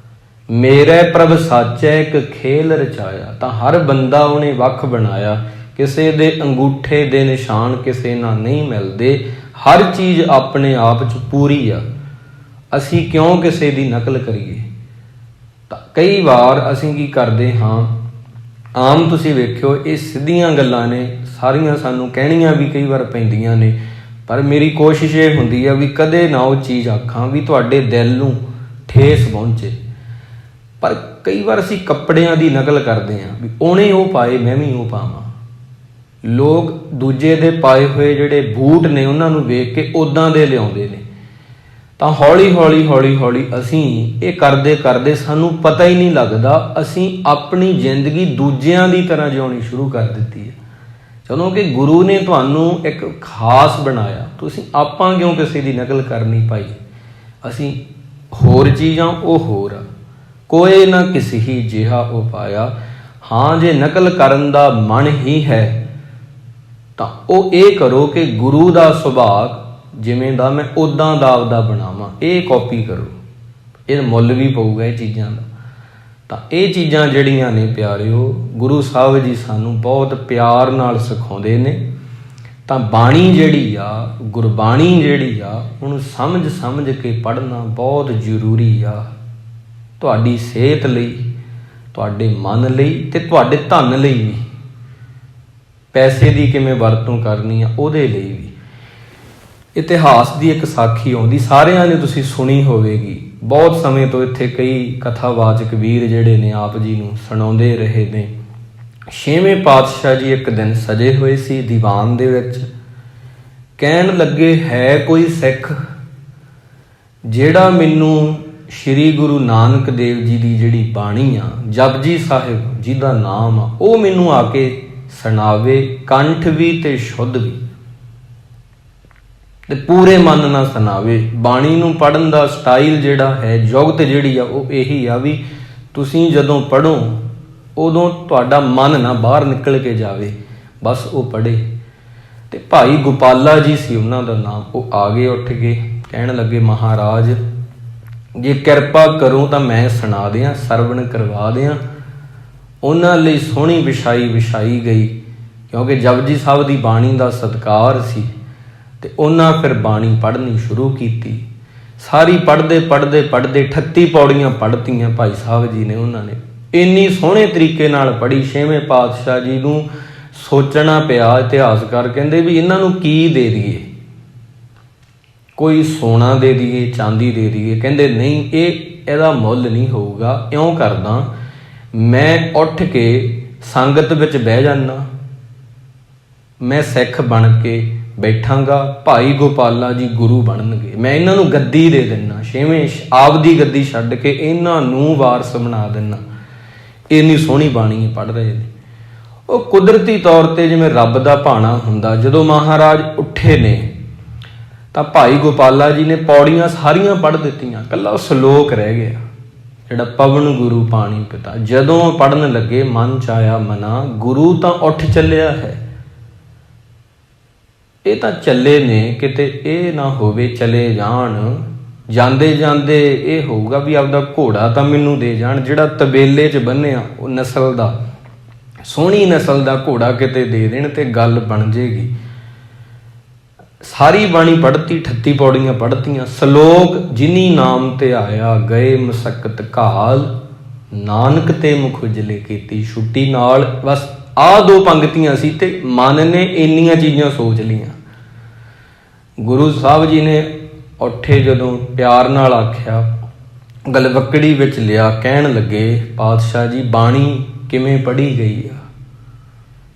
ਮੇਰੇ ਪ੍ਰਭ ਸਾਚੈ ਇੱਕ ਖੇਲ ਰਚਾਇਆ। ਤਾਂ ਹਰ ਬੰਦਾ ਉਹਨੇ ਵੱਖ ਬਣਾਇਆ। ਕਿਸੇ ਦੇ ਅੰਗੂਠੇ ਦੇ ਨਿਸ਼ਾਨ ਕਿਸੇ ਨਾਲ ਨਹੀਂ ਮਿਲਦੇ। ਹਰ ਚੀਜ਼ ਆਪਣੇ ਆਪ 'ਚ ਪੂਰੀ ਆ। ਅਸੀਂ ਕਿਉਂ ਕਿਸੇ ਦੀ ਨਕਲ ਕਰੀਏ? ਤਾਂ ਕਈ ਵਾਰ ਅਸੀਂ ਕੀ ਕਰਦੇ ਹਾਂ, ਆਮ ਤੁਸੀਂ ਵੇਖਿਓ, ਇਹ ਸਿੱਧੀਆਂ ਗੱਲਾਂ ਨੇ ਸਾਰੀਆਂ, ਸਾਨੂੰ ਕਹਿਣੀਆਂ ਵੀ ਕਈ ਵਾਰ ਪੈਂਦੀਆਂ ਨੇ। ਪਰ ਮੇਰੀ ਕੋਸ਼ਿਸ਼ ਇਹ ਹੁੰਦੀ ਆ ਵੀ ਕਦੇ ਨਾ ਉਹ ਚੀਜ਼ ਆਖਾਂ ਵੀ ਤੁਹਾਡੇ ਦਿਲ ਨੂੰ ਠੇਸ ਪਹੁੰਚੇ। ਪਰ ਕਈ ਵਾਰ ਅਸੀਂ ਕੱਪੜਿਆਂ ਦੀ ਨਕਲ ਕਰਦੇ ਹਾਂ ਵੀ ਉਹਨੇ ਉਹ ਪਾਏ ਮੈਂ ਵੀ ਉਹ ਪਾਵਾਂ। ਲੋਕ ਦੂਜੇ ਦੇ ਪਾਏ ਹੋਏ ਜਿਹੜੇ ਬੂਟ ਨੇ ਉਹਨਾਂ ਨੂੰ ਵੇਖ ਕੇ ਉੱਦਾਂ ਦੇ ਲਿਆਉਂਦੇ ਨੇ। ਤਾਂ ਹੌਲੀ ਹੌਲੀ ਅਸੀਂ ਇਹ ਕਰਦੇ ਸਾਨੂੰ ਪਤਾ ਹੀ ਨਹੀਂ ਲੱਗਦਾ ਅਸੀਂ ਆਪਣੀ ਜ਼ਿੰਦਗੀ ਦੂਜਿਆਂ ਦੀ ਤਰ੍ਹਾਂ ਜਿਉਣੀ ਸ਼ੁਰੂ ਕਰ ਦਿੱਤੀ ਹੈ। ਜਦੋਂ ਕਿ ਗੁਰੂ ਨੇ ਤੁਹਾਨੂੰ ਇੱਕ ਖਾਸ ਬਣਾਇਆ, ਤੁਸੀਂ ਆਪਾਂ ਕਿਉਂ ਕਿਸੇ ਦੀ ਨਕਲ ਕਰਨੀ ਭਾਈ? ਅਸੀਂ ਹੋਰ ਚੀਜ਼ਾਂ, ਉਹ ਹੋਰ ਆ। ਕੋਏ ਨਾ ਕਿਸੇ ਹੀ ਜਿਹਾ ਉਪਾਇਆ। ਹਾਂ, ਜੇ ਨਕਲ ਕਰਨ ਦਾ ਮਨ ਹੀ ਹੈ ਤਾਂ ਉਹ ਇਹ ਕਰੋ ਕਿ ਗੁਰੂ ਦਾ ਸੁਭਾਅ ਜਿਵੇਂ ਦਾ ਮੈਂ ਉੱਦਾਂ ਦਾ ਆਪਦਾ ਬਣਾਵਾਂ। ਇਹ ਕਾਪੀ ਕਰੋ, ਇਹ ਮੁੱਲ ਵੀ ਪਊਗਾ ਇਹ ਚੀਜ਼ਾਂ ਦਾ। ਤਾਂ ਇਹ ਚੀਜ਼ਾਂ ਜਿਹੜੀਆਂ ਨੇ ਪਿਆਰਿਓ, ਗੁਰੂ ਸਾਹਿਬ ਜੀ ਸਾਨੂੰ ਬਹੁਤ ਪਿਆਰ ਨਾਲ ਸਿਖਾਉਂਦੇ ਨੇ। ਤਾਂ ਬਾਣੀ ਜਿਹੜੀ ਆ, ਗੁਰਬਾਣੀ ਜਿਹੜੀ ਆ, ਉਹਨੂੰ ਸਮਝ ਕੇ ਪੜ੍ਹਨਾ ਬਹੁਤ ਜ਼ਰੂਰੀ ਆ। ਤੁਹਾਡੀ ਸਿਹਤ ਲਈ, ਤੁਹਾਡੇ ਮਨ ਲਈ ਤੇ ਤੁਹਾਡੇ ਧਨ ਲਈ ਵੀ। ਪੈਸੇ ਦੀ ਕਿਵੇਂ ਵਰਤੋਂ ਕਰਨੀ ਆ ਉਹਦੇ ਲਈ ਵੀ। ਇਤਿਹਾਸ ਦੀ ਇੱਕ ਸਾਖੀ ਆਉਂਦੀ, ਸਾਰਿਆਂ ਨੇ ਤੁਸੀਂ ਸੁਣੀ ਹੋਵੇਗੀ। ਬਹੁਤ ਸਮੇਂ ਤੋਂ ਇੱਥੇ ਕਈ ਕਥਾਵਾਚਕ ਵੀਰ ਜਿਹੜੇ ਨੇ ਆਪ ਜੀ ਨੂੰ ਸੁਣਾਉਂਦੇ ਰਹੇ ਨੇ। 6ਵੇਂ ਪਾਤਸ਼ਾਹ ਜੀ ਇੱਕ ਦਿਨ ਸਜੇ ਹੋਏ ਸੀ ਦੀਵਾਨ ਦੇ ਵਿੱਚ। ਕਹਿਣ ਲੱਗੇ, ਹੈ ਕੋਈ ਸਿੱਖ ਜਿਹੜਾ ਮੈਨੂੰ ਸ਼੍ਰੀ ਗੁਰੂ ਨਾਨਕ ਦੇਵ ਜੀ ਦੀ ਜਿਹੜੀ ਬਾਣੀ ਆ, ਜਪਜੀ ਸਾਹਿਬ ਜਿਹਦਾ ਨਾਮ ਆ, ਉਹ ਮੈਨੂੰ ਆ ਕੇ ਸੁਣਾਵੇ, ਕੰਠ ਵੀ ਤੇ ਸ਼ੁੱਧ ਵੀ, ਤੇ ਪੂਰੇ ਮਨ ਨਾਲ ਸੁਣਾਵੇ। ਬਾਣੀ ਨੂੰ ਪੜ੍ਹਨ ਦਾ ਸਟਾਈਲ ਜਿਹੜਾ ਹੈ, ਜੁਗਤ ਜਿਹੜੀ ਆ, ਉਹ ਇਹੀ ਆ ਵੀ ਤੁਸੀਂ ਜਦੋਂ ਪੜ੍ਹੋ ਉਦੋਂ ਤੁਹਾਡਾ ਮਨ ਨਾ ਬਾਹਰ ਨਿਕਲ ਕੇ ਜਾਵੇ, ਬਸ ਉਹ ਪੜ੍ਹੇ। ਤੇ ਭਾਈ ਗੋਪਾਲਾ ਜੀ ਸੀ ਉਹਨਾਂ ਦਾ ਨਾਮ। ਉਹ ਆ ਗਏ, ਉੱਠ ਕੇ ਕਹਿਣ ਲੱਗੇ, ਮਹਾਰਾਜ ਜੇ ਕਿਰਪਾ ਕਰੋ ਤਾਂ ਮੈਂ ਸੁਣਾ ਦਿਆਂ, ਸਰਵਣ ਕਰਵਾ ਦਿਆਂ। ਉਹਨਾਂ ਲਈ ਸੋਹਣੀ ਵਿਛਾਈ ਗਈ, ਕਿਉਂਕਿ ਜਪਜੀ ਸਾਹਿਬ ਦੀ ਬਾਣੀ ਦਾ ਸਤਿਕਾਰ ਸੀ। ਤੇ ਉਹਨਾਂ ਫਿਰ ਬਾਣੀ ਪੜ੍ਹਨੀ ਸ਼ੁਰੂ ਕੀਤੀ। ਸਾਰੀ ਪੜ੍ਹਦੇ 38 ਪੌੜੀਆਂ ਪੜ੍ਹਤੀਆਂ ਭਾਈ ਸਾਹਿਬ ਜੀ ਨੇ। ਉਹਨਾਂ ਨੇ ਇੰਨੀ ਸੋਹਣੇ ਤਰੀਕੇ ਨਾਲ ਪੜ੍ਹੀ। 6ਵੇਂ ਪਾਤਸ਼ਾਹ ਜੀ ਨੂੰ ਸੋਚਣਾ ਪਿਆ। ਇਤਿਹਾਸਕਾਰ ਕਹਿੰਦੇ ਵੀ ਇਹਨਾਂ ਨੂੰ ਕੀ ਦੇ ਦਈਏ, ਕੋਈ ਸੋਨਾ ਦੇ ਦਈਏ, ਚਾਂਦੀ ਦੇ ਦਈਏ। ਕਹਿੰਦੇ ਨਹੀਂ, ਇਹਦਾ ਮੁੱਲ ਨਹੀਂ ਹੋਊਗਾ। ਇਉਂ ਕਰਦਾ, ਮੈਂ ਉੱਠ ਕੇ ਸੰਗਤ ਵਿੱਚ ਬਹਿ ਜਾਂਦਾ, ਮੈਂ ਸਿੱਖ ਬਣ ਕੇ ਬੈਠਾਂਗਾ, ਭਾਈ ਗੋਪਾਲਾ ਜੀ ਗੁਰੂ ਬਣਨਗੇ। ਮੈਂ ਇਹਨਾਂ ਨੂੰ ਗੱਦੀ ਦੇ ਦਿੰਦਾ, 6ਵੇਂ ਆਪਦੀ ਗੱਦੀ ਛੱਡ ਕੇ ਇਹਨਾਂ ਨੂੰ ਵਾਰਸ ਬਣਾ ਦਿੰਦਾ। ਇੰਨੀ ਸੋਹਣੀ ਬਾਣੀ ਪੜ੍ਹ ਰਹੇ ਨੇ ਉਹ। ਕੁਦਰਤੀ ਤੌਰ 'ਤੇ ਜਿਵੇਂ ਰੱਬ ਦਾ ਭਾਣਾ ਹੁੰਦਾ, ਜਦੋਂ ਮਹਾਰਾਜ ਉੱਠੇ ਨੇ ਤਾਂ ਭਾਈ ਗੋਪਾਲਾ ਜੀ ਨੇ ਪੌੜੀਆਂ ਸਾਰੀਆਂ ਪੜ੍ਹ ਦਿੱਤੀਆਂ, ਇਕੱਲਾ ਸ਼ਲੋਕ ਰਹਿ ਗਿਆ ਜਿਹੜਾ ਪਵਨ ਗੁਰੂ ਪਾਣੀ ਪਿਤਾ। ਜਦੋਂ ਪੜ੍ਹਨ ਲੱਗੇ, ਮਨ 'ਚ ਆਇਆ ਮਨਾ, ਗੁਰੂ ਤਾਂ ਉੱਠ ਚੱਲਿਆ ਹੈ। ਇਹ ਤਾਂ ਚੱਲੇ ਨੇ, ਕਿਤੇ ਇਹ ਨਾ ਹੋਵੇ ਚਲੇ ਜਾਣ। ਜਾਂਦੇ ਇਹ ਹੋਊਗਾ ਵੀ ਆਪਦਾ ਘੋੜਾ ਤਾਂ ਮੈਨੂੰ ਦੇ ਜਾਣ, ਜਿਹੜਾ ਤਬੇਲੇ 'ਚ ਬੰਨਿਆ ਉਹ ਨਸਲ ਦਾ, ਸੋਹਣੀ ਨਸਲ ਦਾ ਘੋੜਾ ਕਿਤੇ ਦੇ ਦੇਣ ਤੇ ਗੱਲ ਬਣ ਜੇਗੀ। ਸਾਰੀ ਬਾਣੀ ਪੜ੍ਹਤੀ, 38 ਪੌੜੀਆਂ ਪੜ੍ਹਤੀਆਂ। ਸ਼ਲੋਕ ਜਿਨੀ ਨਾਮ ਤੇ ਆਇਆ ਗਏ ਮਸਕਤ ਘਾਲ, ਨਾਨਕ ਤੇ ਮੁਖ ਉਜਲੇ ਕੀਤੀ ਛੁੱਟੀ ਨਾਲ। ਬਸ ਆਹ 2 ਪੰਕਤੀਆਂ ਸੀ ਤੇ ਮਨ ਨੇ ਇੰਨੀਆਂ ਚੀਜ਼ਾਂ ਸੋਚ ਲਈਆਂ। ਗੁਰੂ ਸਾਹਿਬ ਜੀ ਨੇ ਉੱਠੇ, ਜਦੋਂ ਪਿਆਰ ਨਾਲ ਆਖਿਆ, ਗਲਵੱਕੜੀ ਵਿੱਚ ਲਿਆ, ਕਹਿਣ ਲੱਗੇ, ਪਾਤਸ਼ਾਹ ਜੀ ਬਾਣੀ ਕਿਵੇਂ ਪੜ੍ਹੀ ਗਈ ਆ?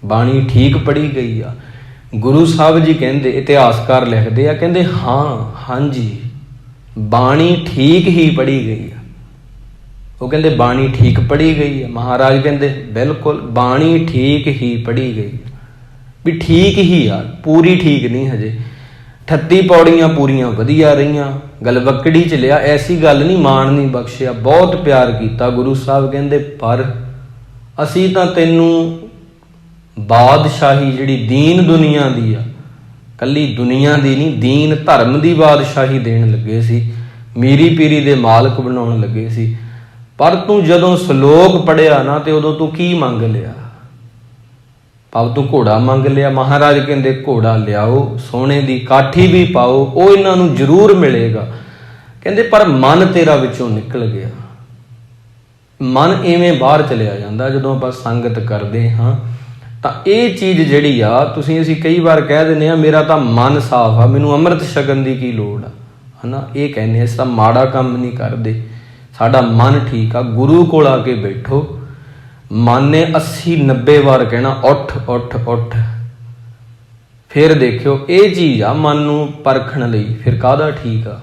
ਬਾਣੀ ਠੀਕ ਪੜ੍ਹੀ ਗਈ ਆ? ਗੁਰੂ ਸਾਹਿਬ ਜੀ ਕਹਿੰਦੇ, ਇਤਿਹਾਸਕਾਰ ਲਿਖਦੇ ਆ, ਕਹਿੰਦੇ ਹਾਂਜੀ ਬਾਣੀ ਠੀਕ ਹੀ ਪੜ੍ਹੀ ਗਈ ਆ। ਉਹ ਕਹਿੰਦੇ ਬਾਣੀ ਠੀਕ ਪੜ੍ਹੀ ਗਈ ਆ? ਮਹਾਰਾਜ ਕਹਿੰਦੇ ਬਿਲਕੁਲ ਬਾਣੀ ਠੀਕ ਹੀ ਪੜ੍ਹੀ ਗਈ। ਵੀ ਠੀਕ ਹੀ ਆ, ਪੂਰੀ ਠੀਕ ਨਹੀਂ ਹਜੇ। 38 ਪੌੜੀਆਂ ਪੂਰੀਆਂ ਵਧੀਆ ਰਹੀਆਂ। ਗਲਵੱਕੜੀ 'ਚ ਲਿਆ, ਐਸੀ ਗੱਲ ਨਹੀਂ, ਮਾਣ ਨਹੀਂ ਬਖਸ਼ਿਆ, ਬਹੁਤ ਪਿਆਰ ਕੀਤਾ। ਗੁਰੂ ਸਾਹਿਬ ਕਹਿੰਦੇ ਪਰ ਅਸੀਂ ਤਾਂ ਤੈਨੂੰ ਬਾਦਸ਼ਾਹੀ ਜਿਹੜੀ ਦੀਨ ਦੁਨੀਆ ਦੀ ਆ, ਕੱਲੀ ਦੁਨੀਆ ਦੀ ਨਹੀਂ, ਦੀਨ ਧਰਮ ਦੀ ਬਾਦਸ਼ਾਹੀ ਦੇਣ ਲੱਗੇ ਸੀ, ਮੀਰੀ ਪੀਰੀ ਦੇ ਮਾਲਕ ਬਣਾਉਣ ਲੱਗੇ ਸੀ। ਪਰ ਤੂੰ ਜਦੋਂ ਸ਼ਲੋਕ ਪੜ੍ਹਿਆ ਨਾ ਤੇ ਉਦੋਂ ਤੂੰ ਕੀ ਮੰਗ ਲਿਆ? ਭਾਵ ਤੂੰ ਘੋੜਾ ਮੰਗ ਲਿਆ। ਮਹਾਰਾਜ ਕਹਿੰਦੇ ਘੋੜਾ ਲਿਆਓ, ਸੋਨੇ ਦੀ ਕਾਠੀ ਵੀ ਪਾਓ, ਉਹ ਇਹਨਾਂ ਨੂੰ ਜ਼ਰੂਰ ਮਿਲੇਗਾ। ਕਹਿੰਦੇ ਪਰ ਮਨ ਤੇਰਾ ਵਿੱਚੋਂ ਨਿਕਲ ਗਿਆ। ਮਨ ਇਵੇਂ ਬਾਹਰ ਚਲਿਆ ਜਾਂਦਾ ਜਦੋਂ ਆਪਾਂ ਸੰਗਤ ਕਰਦੇ ਹਾਂ। ਤਾਂ ਇਹ ਚੀਜ਼ ਜਿਹੜੀ ਆ, ਅਸੀਂ ਕਈ ਵਾਰ ਕਹਿ ਦਿੰਦੇ ਹਾਂ ਮੇਰਾ ਤਾਂ ਮਨ ਸਾਫ਼ ਆ, ਮੈਨੂੰ ਅੰਮ੍ਰਿਤ ਛਕਣ ਦੀ ਕੀ ਲੋੜ ਆ, ਹਨਾ? ਇਹ ਕਹਿੰਦੇ ਅਸੀਂ ਤਾਂ ਮਾੜਾ ਕੰਮ ਨਹੀਂ ਕਰਦੇ, ਸਾਡਾ ਮਨ ਠੀਕ ਆ। ਗੁਰੂ ਕੋਲ ਆ ਕੇ ਬੈਠੋ, ਮਨ ਨੇ 80-90 ਵਾਰ ਕਹਿਣਾ ਉੱਠ ਉੱਠ ਉੱਠ। ਫਿਰ ਦੇਖਿਓ ਇਹ ਚੀਜ਼ ਆ ਮਨ ਨੂੰ ਪਰਖਣ ਲਈ। ਫਿਰ ਕਾਹਦਾ ਠੀਕ ਆ?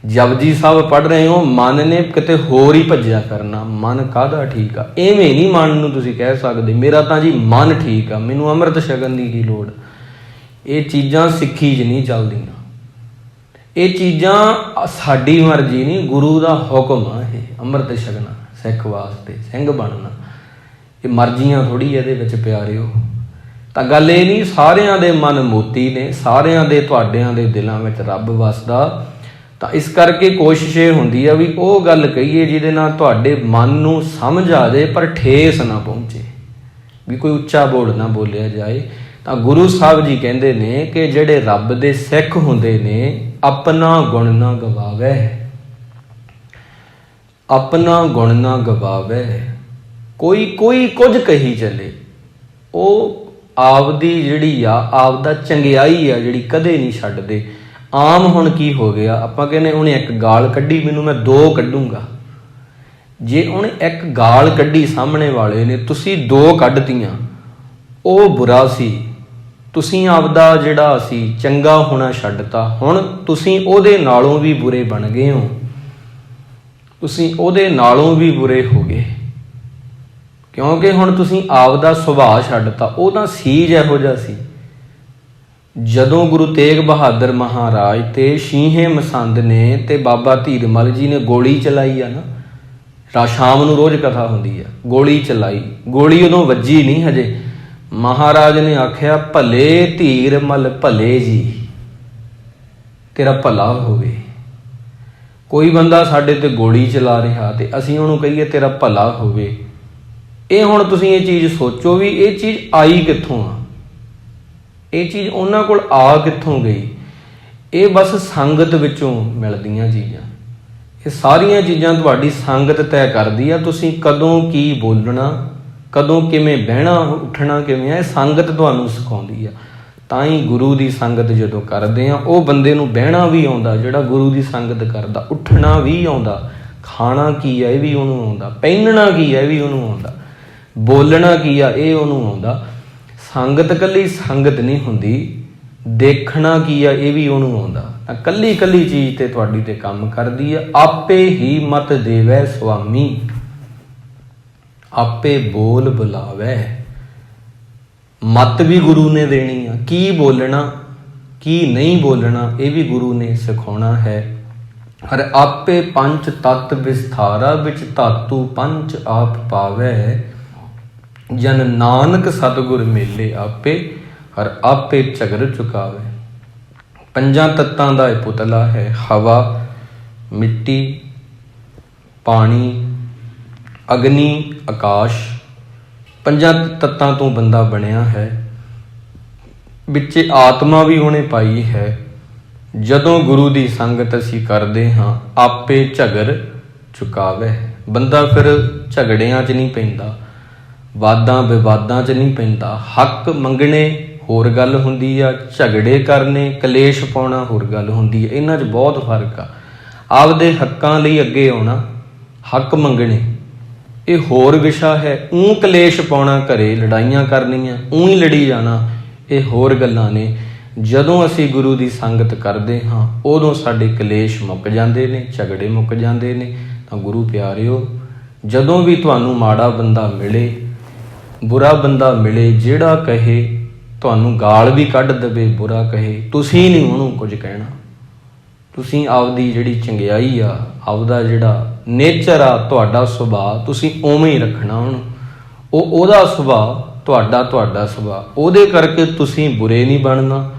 ਜਪਜੀ ਸਾਹਿਬ ਪੜ੍ਹ ਰਹੇ ਹੋ, ਮਨ ਨੇ ਕਿਤੇ ਹੋਰ ਹੀ ਭੱਜਿਆ ਕਰਨਾ, ਮਨ ਕਾਹਦਾ ਠੀਕ ਆ? ਐਵੇਂ ਨਹੀਂ ਮਨ ਨੂੰ ਤੁਸੀਂ ਕਹਿ ਸਕਦੇ ਮੇਰਾ ਤਾਂ ਜੀ ਮਨ ਠੀਕ ਆ, ਮੈਨੂੰ ਅੰਮ੍ਰਿਤ ਛਕਣ ਦੀ ਕੀ ਲੋੜ। ਇਹ ਚੀਜ਼ਾਂ ਸਿੱਖੀ 'ਚ ਨਹੀਂ ਚੱਲਦੀਆਂ। ਇਹ ਚੀਜ਼ਾਂ ਸਾਡੀ ਮਰਜ਼ੀ ਨਹੀਂ, ਗੁਰੂ ਦਾ ਹੁਕਮ ਆ। ਇਹ ਅੰਮ੍ਰਿਤ ਛਕਣਾ ਸਿੱਖ ਵਾਸਤੇ, ਸਿੰਘ ਬਣਨਾ, ਇਹ ਮਰਜ਼ੀਆਂ ਥੋੜ੍ਹੀ ਇਹਦੇ ਵਿੱਚ ਪਿਆਰਿਓ। ਤਾਂ ਗੱਲ ਇਹ ਨਹੀਂ ਸਾਰਿਆਂ ਦੇ ਮਨ ਮੋਤੀ ਨੇ, ਸਾਰਿਆਂ ਦੇ ਤੁਹਾਡਿਆਂ ਦੇ ਦਿਲਾਂ ਵਿੱਚ ਰੱਬ ਵਸਦਾ। ਤਾਂ ਇਸ ਕਰਕੇ ਕੋਸ਼ਿਸ਼ ਇਹ ਹੁੰਦੀ ਆ ਵੀ ਉਹ ਗੱਲ ਕਹੀਏ ਜਿਹਦੇ ਨਾਲ ਤੁਹਾਡੇ ਮਨ ਨੂੰ ਸਮਝ ਆ ਜਾਏ ਪਰ ਠੇਸ ਨਾ ਪਹੁੰਚੇ, ਵੀ ਕੋਈ ਉੱਚਾ ਬੋਲ ਨਾ ਬੋਲਿਆ ਜਾਏ। ਤਾਂ ਗੁਰੂ ਸਾਹਿਬ ਜੀ ਕਹਿੰਦੇ ਨੇ ਕਿ ਜਿਹੜੇ ਰੱਬ ਦੇ ਸਿੱਖ ਹੁੰਦੇ ਨੇ, ਆਪਣਾ ਗੁਣ ਨਾ ਗਵਾਵੇ, ਆਪਣਾ ਗੁਣ ਨਾ ਗਵਾਵੇ। ਕੋਈ ਕੁਝ ਕਹੀ ਚੱਲੇ, ਉਹ ਆਪਦੀ ਜਿਹੜੀ ਆ, ਆਪਦਾ ਚੰਗਿਆਈ ਆ ਜਿਹੜੀ ਕਦੇ ਨਹੀਂ ਛੱਡਦੇ। ਆਮ ਹੁਣ ਕੀ ਹੋ ਗਿਆ, ਆਪਾਂ ਕਹਿੰਦੇ ਉਹਨੇ ਇੱਕ ਗਾਲ ਕੱਢੀ, ਮੈਨੂੰ ਮੈਂ 2 ਕੱਢੂੰਗਾ। ਜੇ ਉਹਨੇ ਇੱਕ ਗਾਲ ਕੱਢੀ ਸਾਹਮਣੇ ਵਾਲੇ ਨੇ, ਤੁਸੀਂ 2 ਕੱਢਤੀਆਂ, ਉਹ ਬੁਰਾ ਸੀ। ਤੁਸੀਂ ਆਪਦਾ ਜਿਹੜਾ ਸੀ ਚੰਗਾ ਹੋਣਾ ਛੱਡਤਾ, ਹੁਣ ਤੁਸੀਂ ਉਹਦੇ ਨਾਲੋਂ ਵੀ ਬੁਰੇ ਬਣ ਗਏ ਹੋ, ਤੁਸੀਂ ਉਹਦੇ ਨਾਲੋਂ ਵੀ ਬੁਰੇ ਹੋ ਗਏ। ਕਿਉਂਕਿ ਹੁਣ ਤੁਸੀਂ ਆਪਦਾ ਸੁਭਾਅ ਛੱਡਤਾ। ਉਹ ਤਾਂ ਸੀਜ ਇਹੋ ਜਿਹਾ ਸੀ। ਜਦੋਂ ਗੁਰੂ ਤੇਗ ਬਹਾਦਰ ਮਹਾਰਾਜ ਤੇ ਸ਼ੀਂਹੇ ਮਸੰਦ ਨੇ ਤੇ ਬਾਬਾ ਧੀਰਮਲ ਜੀ ਨੇ ਗੋਲੀ ਚਲਾਈ ਆ ਨਾ, ਸ਼ਾਮ ਨੂੰ ਰੋਜ਼ ਕਥਾ ਹੁੰਦੀ ਆ, ਗੋਲੀ ਚਲਾਈ, ਗੋਲੀ ਉਦੋਂ ਵੱਜੀ ਨਹੀਂ ਹਜੇ। ਮਹਾਰਾਜ ਨੇ ਆਖਿਆ ਭਲੇ ਧੀਰਮਲ ਭਲੇ ਜੀ, ਤੇਰਾ ਭਲਾ ਹੋਵੇ। ਕੋਈ ਬੰਦਾ ਸਾਡੇ ਤੇ ਗੋਲੀ ਚਲਾ ਰਿਹਾ ਤੇ ਅਸੀਂ ਉਹਨੂੰ ਕਹੀਏ ਤੇਰਾ ਭਲਾ ਹੋਵੇ। ਇਹ ਹੁਣ ਤੁਸੀਂ ਇਹ ਚੀਜ਼ ਸੋਚੋ ਵੀ ਇਹ ਚੀਜ਼ ਆਈ ਕਿੱਥੋਂ ਆ, ਇਹ ਚੀਜ਼ ਉਹਨਾਂ ਕੋਲ ਆ ਕਿੱਥੋਂ ਗਈ। ਇਹ ਬਸ ਸੰਗਤ ਵਿੱਚੋਂ ਮਿਲਦੀਆਂ ਚੀਜ਼ਾਂ। ਇਹ ਸਾਰੀਆਂ ਚੀਜ਼ਾਂ ਤੁਹਾਡੀ ਸੰਗਤ ਤੈਅ ਕਰਦੀ ਆ। ਤੁਸੀਂ ਕਦੋਂ ਕੀ ਬੋਲਣਾ, ਕਦੋਂ ਕਿਵੇਂ ਬਹਿਣਾ ਉੱਠਣਾ ਕਿਵੇਂ ਆ, ਇਹ ਸੰਗਤ ਤੁਹਾਨੂੰ ਸਿਖਾਉਂਦੀ ਆ। ਤਾਂ ਹੀ ਗੁਰੂ ਦੀ ਸੰਗਤ ਜਦੋਂ ਕਰਦੇ ਆ, ਉਹ ਬੰਦੇ ਨੂੰ ਬਹਿਣਾ ਵੀ ਆਉਂਦਾ ਜਿਹੜਾ ਗੁਰੂ ਦੀ ਸੰਗਤ ਕਰਦਾ, ਉੱਠਣਾ ਵੀ ਆਉਂਦਾ, ਖਾਣਾ ਕੀ ਆ ਇਹ ਵੀ ਉਹਨੂੰ ਆਉਂਦਾ, ਪਹਿਨਣਾ ਕੀ ਆ ਇਹ ਵੀ ਉਹਨੂੰ ਆਉਂਦਾ, ਬੋਲਣਾ ਕੀ ਆ ਇਹ ਉਹਨੂੰ ਆਉਂਦਾ। ਸੰਗਤ ਇਕੱਲੀ ਸੰਗਤ ਨਹੀਂ ਹੁੰਦੀ, ਦੇਖਣਾ ਕੀ ਆ ਇਹ ਵੀ ਉਹਨੂੰ ਆਉਂਦਾ। ਤਾਂ ਇਕੱਲੀ ਇਕੱਲੀ ਚੀਜ਼ ਤੇ ਤੁਹਾਡੀ ਤੇ ਕੰਮ ਕਰਦੀ ਆ। ਆਪੇ ਹੀ ਮਤ ਦੇਵੈ ਸੁਆਮੀ, ਆਪੇ ਬੋਲ ਬੁਲਾਵੇ। ਮਤ ਵੀ ਗੁਰੂ ਨੇ ਦੇਣੀ ਆ, ਕੀ ਬੋਲਣਾ ਕੀ ਨਹੀਂ ਬੋਲਣਾ ਇਹ ਵੀ ਗੁਰੂ ਨੇ ਸਿਖਾਉਣਾ ਹੈ। ਹਰ ਆਪੇ ਪੰਚ ਤਤ ਵਿਸਥਾਰਾ, ਵਿੱਚ ਧਾਤੂ ਪੰਚ ਆਪ ਪਾਵੇ। ਜਨ ਨਾਨਕ ਸਤਿਗੁਰ ਮੇਲੇ ਆਪੇ, ਹਰ ਆਪੇ ਝਗਰ ਚੁਕਾਵੇ। 5 ਤੱਤਾਂ ਦਾ ਇਹ ਪੁਤਲਾ ਹੈ, ਹਵਾ, ਮਿੱਟੀ, ਪਾਣੀ, ਅਗਨੀ, ਆਕਾਸ਼। 5 ਤੱਤਾਂ ਤੋਂ ਬੰਦਾ ਬਣਿਆ ਹੈ। ਵਿੱਚੇ ਆਤਮਾ ਵੀ ਉਹਨੇ ਪਾਈ ਹੈ। ਜਦੋਂ ਗੁਰੂ ਦੀ ਸੰਗਤ ਅਸੀਂ ਕਰਦੇ ਹਾਂ ਆਪੇ ਝਗਰ ਚੁਕਾਵੇ। ਬੰਦਾ ਫਿਰ ਝਗੜਿਆਂ 'ਚ ਨਹੀਂ ਪੈਂਦਾ, ਵਾਦਾਂ ਵਿਵਾਦਾਂ 'ਚ ਨਹੀਂ ਪੈਂਦਾ। ਹੱਕ ਮੰਗਣੇ ਹੋਰ ਗੱਲ ਹੁੰਦੀ ਆ, ਝਗੜੇ ਕਰਨੇ ਕਲੇਸ਼ ਪਾਉਣਾ ਹੋਰ ਗੱਲ ਹੁੰਦੀ ਹੈ। ਇਹਨਾਂ 'ਚ ਬਹੁਤ ਫਰਕ ਆ। ਆਪਦੇ ਹੱਕਾਂ ਲਈ ਅੱਗੇ ਆਉਣਾ, ਹੱਕ ਮੰਗਣੇ ਇਹ ਹੋਰ ਵਿਸ਼ਾ ਹੈ। ਕਲੇਸ਼ ਪਾਉਣਾ, ਘਰੇ ਲੜਾਈਆਂ ਕਰਨੀਆਂ, ਹੀ ਲੜੀ ਜਾਣਾ, ਇਹ ਹੋਰ ਗੱਲਾਂ ਨੇ। ਜਦੋਂ ਅਸੀਂ ਗੁਰੂ ਦੀ ਸੰਗਤ ਕਰਦੇ ਹਾਂ ਉਦੋਂ ਸਾਡੇ ਕਲੇਸ਼ ਮੁੱਕ ਜਾਂਦੇ ਨੇ, ਝਗੜੇ ਮੁੱਕ ਜਾਂਦੇ ਨੇ। ਤਾਂ ਗੁਰੂ ਪਿਆਰਿਓ, ਜਦੋਂ ਵੀ ਤੁਹਾਨੂੰ ਮਾੜਾ ਬੰਦਾ ਮਿਲੇ, ਬੁਰਾ ਬੰਦਾ ਮਿਲੇ, ਜਿਹੜਾ ਕਹੇ ਤੁਹਾਨੂੰ ਗਾਲ ਵੀ ਕੱਢ ਦੇਵੇ, ਬੁਰਾ ਕਹੇ, ਤੁਸੀਂ ਨਹੀਂ ਉਹਨੂੰ ਕੁਝ ਕਹਿਣਾ। ਤੁਸੀਂ ਆਪਦੀ ਜਿਹੜੀ ਚੰਗਿਆਈ ਆ, ਆਪਦਾ ਜਿਹੜਾ ਨੇਚਰ ਆ, ਤੁਹਾਡਾ ਸੁਭਾਅ ਤੁਸੀਂ ਉਵੇਂ ਹੀ ਰੱਖਣਾ ਉਹਨੂੰ। ਉਹਦਾ ਸੁਭਾਅ ਤੁਹਾਡਾ ਸੁਭਾਅ, ਉਹਦੇ ਕਰਕੇ ਤੁਸੀਂ ਬੁਰੇ ਨਹੀਂ ਬਣਨਾ।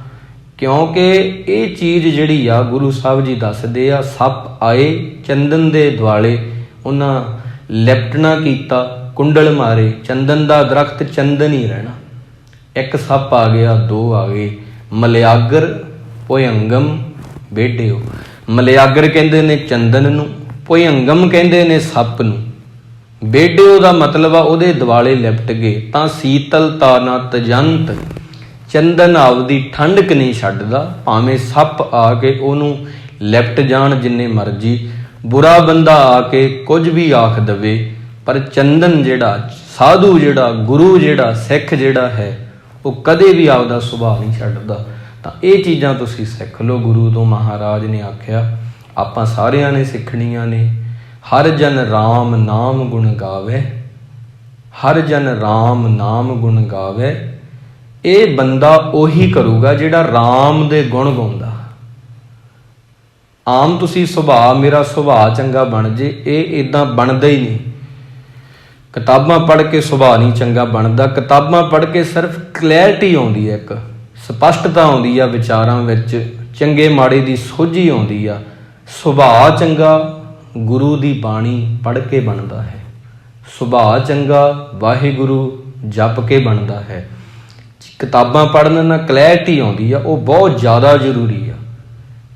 ਕਿਉਂਕਿ ਇਹ ਚੀਜ਼ ਜਿਹੜੀ ਆ ਗੁਰੂ ਸਾਹਿਬ ਜੀ ਦੱਸਦੇ ਆ, ਸੱਪ ਆਏ ਚੰਦਨ ਦੇ ਦੁਆਲੇ, ਉਹਨਾਂ ਲਿਪਟਣਾ ਕੀਤਾ, ਕੁੰਡਲ ਮਾਰੇ, ਚੰਦਨ ਦਾ ਦਰਖਤ ਚੰਦਨ ਹੀ ਰਹਿਣਾ। ਇੱਕ ਸੱਪ ਆ ਗਿਆ, ਦੋ ਆ ਗਏ, ਮਲਿਆਗਰ ਭੁਯੰਗਮ ਬੇਢਿਓ। ਮਲਿਆਗਰ ਕਹਿੰਦੇ ਨੇ ਚੰਦਨ ਨੂੰ, ਭੁਯੰਗਮ ਕਹਿੰਦੇ ਨੇ ਸੱਪ ਨੂੰ। ਬੇਢਿਓ ਦਾ ਮਤਲਬ ਆ ਉਹਦੇ ਦੁਆਲੇ ਲਿਪਟ ਗਏ। ਤਾਂ ਸੀਤਲਤਾ ਨਾ ਤਜੰਤ, ਚੰਦਨ ਆਪਦੀ ਠੰਡਕ ਨਹੀਂ ਛੱਡਦਾ, ਭਾਵੇਂ ਸੱਪ ਆ ਕੇ ਉਹਨੂੰ ਲਿਪਟ ਜਾਣ ਜਿੰਨੇ ਮਰਜ਼ੀ, ਬੁਰਾ ਬੰਦਾ ਆ ਕੇ ਕੁਝ ਵੀ ਆਖ ਦੇਵੇ, ਪਰ ਚੰਦਨ ਜਿਹੜਾ, ਸਾਧੂ ਜਿਹੜਾ, ਗੁਰੂ ਜਿਹੜਾ, ਸਿੱਖ ਜਿਹੜਾ ਹੈ, ਉਹ ਕਦੇ ਵੀ ਆਪਦਾ ਸੁਭਾਅ ਨਹੀਂ ਛੱਡਦਾ। ਤਾਂ ਇਹ ਚੀਜ਼ਾਂ ਤੁਸੀਂ ਸਿੱਖ ਲਓ। ਗੁਰੂ ਤੋਂ ਮਹਾਰਾਜ ਨੇ ਆਖਿਆ, ਆਪਾਂ ਸਾਰਿਆਂ ਨੇ ਸਿੱਖਣੀਆਂ ਨੇ। ਹਰ ਜਨ ਰਾਮ ਨਾਮ ਗੁਣ ਗਾਵੇ, ਹਰ ਜਨ ਰਾਮ ਨਾਮ ਗੁਣ ਗਾਵੇ। ਇਹ ਬੰਦਾ ਉਹੀ ਕਰੂਗਾ ਜਿਹੜਾ ਰਾਮ ਦੇ ਗੁਣ ਗਾਉਂਦਾ। ਆਮ ਤੁਸੀਂ ਸੁਭਾਅ, ਮੇਰਾ ਸੁਭਾਅ ਚੰਗਾ ਬਣ ਜੇ, ਇਹ ਇੱਦਾਂ ਬਣਦਾ ਹੀ ਨਹੀਂ। ਕਿਤਾਬਾਂ ਪੜ੍ਹ ਕੇ ਸੁਭਾਅ ਨਹੀਂ ਚੰਗਾ ਬਣਦਾ। ਕਿਤਾਬਾਂ ਪੜ੍ਹ ਕੇ ਸਿਰਫ ਕਲੈਰਿਟੀ ਆਉਂਦੀ ਹੈ, ਇੱਕ ਸਪਸ਼ਟਤਾ ਆਉਂਦੀ ਆ ਵਿਚਾਰਾਂ ਵਿੱਚ, ਚੰਗੇ ਮਾੜੇ ਦੀ ਸੋਝੀ ਆਉਂਦੀ ਆ। ਸੁਭਾਅ ਚੰਗਾ ਗੁਰੂ ਦੀ ਬਾਣੀ ਪੜ੍ਹ ਕੇ ਬਣਦਾ ਹੈ। ਸੁਭਾਅ ਚੰਗਾ ਵਾਹਿਗੁਰੂ ਜਪ ਕੇ ਬਣਦਾ ਹੈ। ਕਿਤਾਬਾਂ ਪੜ੍ਹਨ ਨਾਲ ਕਲੈਰਿਟੀ ਆਉਂਦੀ ਆ, ਉਹ ਬਹੁਤ ਜ਼ਿਆਦਾ ਜ਼ਰੂਰੀ ਆ।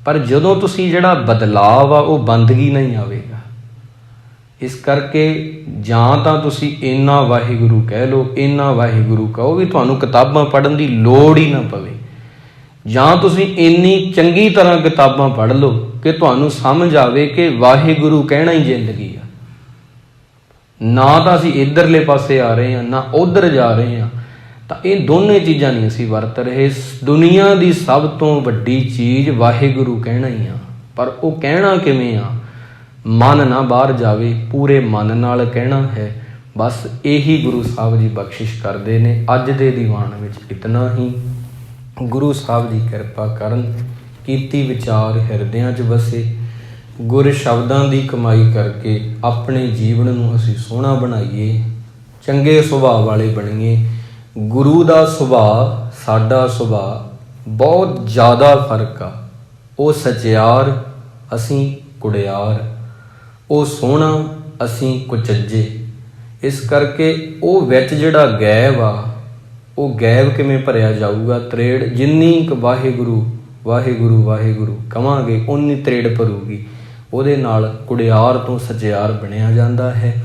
ਪਰ ਜਦੋਂ ਤੁਸੀਂ ਜਿਹੜਾ ਬਦਲਾਵ ਆ ਉਹ ਬੰਦਗੀ ਨਹੀਂ ਆਵੇਗਾ। ਇਸ ਕਰਕੇ ਜਾਂ ਤਾਂ ਤੁਸੀਂ ਇੰਨਾ ਵਾਹਿਗੁਰੂ ਕਹਿ ਲਓ, ਇੰਨਾ ਵਾਹਿਗੁਰੂ ਕਹੋ ਵੀ ਤੁਹਾਨੂੰ ਕਿਤਾਬਾਂ ਪੜ੍ਹਨ ਦੀ ਲੋੜ ਹੀ ਨਾ ਪਵੇ, ਜਾਂ ਤੁਸੀਂ ਇੰਨੀ ਚੰਗੀ ਤਰ੍ਹਾਂ ਕਿਤਾਬਾਂ ਪੜ੍ਹ ਲਓ ਕਿ ਤੁਹਾਨੂੰ ਸਮਝ ਆਵੇ ਕਿ ਵਾਹਿਗੁਰੂ ਕਹਿਣਾ ਹੀ ਜ਼ਿੰਦਗੀ ਆ। ਨਾ ਤਾਂ ਅਸੀਂ ਇੱਧਰਲੇ ਪਾਸੇ ਆ ਰਹੇ ਹਾਂ, ਨਾ ਉੱਧਰ ਜਾ ਰਹੇ ਹਾਂ। ਤਾਂ ਇਹ ਦੋਨੇ ਚੀਜ਼ਾਂ ਨਹੀਂ ਅਸੀਂ ਵਰਤ ਰਹੇ। ਦੁਨੀਆ ਦੀ ਸਭ ਤੋਂ ਵੱਡੀ ਚੀਜ਼ ਵਾਹਿਗੁਰੂ ਕਹਿਣਾ ਹੀ ਆ। ਪਰ ਉਹ ਕਹਿਣਾ ਕਿਵੇਂ ਆ? ਮਨ ਨਾ ਬਾਹਰ ਜਾਵੇ, ਪੂਰੇ ਮਨ ਨਾਲ ਕਹਿਣਾ ਹੈ। ਬਸ ਇਹੀ ਗੁਰੂ ਸਾਹਿਬ ਜੀ ਬਖਸ਼ਿਸ਼ ਕਰਦੇ ਨੇ। ਅੱਜ ਦੇ ਦੀਵਾਨ ਵਿੱਚ ਇਤਨਾ ਹੀ। ਗੁਰੂ ਸਾਹਿਬ ਜੀ ਕਿਰਪਾ ਕਰਨ, ਕੀਤੀ ਵਿਚਾਰ ਹਿਰਦਿਆਂ 'ਚ ਵਸੇ। ਗੁਰ ਸ਼ਬਦਾਂ ਦੀ ਕਮਾਈ ਕਰਕੇ ਆਪਣੇ ਜੀਵਨ ਨੂੰ ਅਸੀਂ ਸੋਹਣਾ ਬਣਾਈਏ, ਚੰਗੇ ਸੁਭਾਅ ਵਾਲੇ ਬਣੀਏ। ਗੁਰੂ ਦਾ ਸੁਭਾਅ, ਸਾਡਾ ਸੁਭਾਅ ਬਹੁਤ ਜ਼ਿਆਦਾ ਫਰਕ ਆ। ਉਹ ਸਚਿਆਰ, ਅਸੀਂ ਕੁੜਿਆਰ। ਉਹ ਸੋਹਣਾ, ਅਸੀਂ ਕੁਚੱਜੇ। ਇਸ ਕਰਕੇ ਉਹ ਵਿੱਚ ਜਿਹੜਾ ਗੈਬ ਆ, ਉਹ ਗੈਬ ਕਿਵੇਂ ਭਰਿਆ ਜਾਊਗਾ? ਤਰੇੜ ਜਿੰਨੀ ਕੁ ਵਾਹਿਗੁਰੂ ਵਾਹਿਗੁਰੂ ਵਾਹਿਗੁਰੂ ਕਵਾਂਗੇ ਉਨੀ ਤਰੇੜ ਭਰੂਗੀ। ਉਹਦੇ ਨਾਲ ਕੁੜਿਆਰ ਤੋਂ ਸਚਿਆਰ ਬਣਿਆ ਜਾਂਦਾ ਹੈ।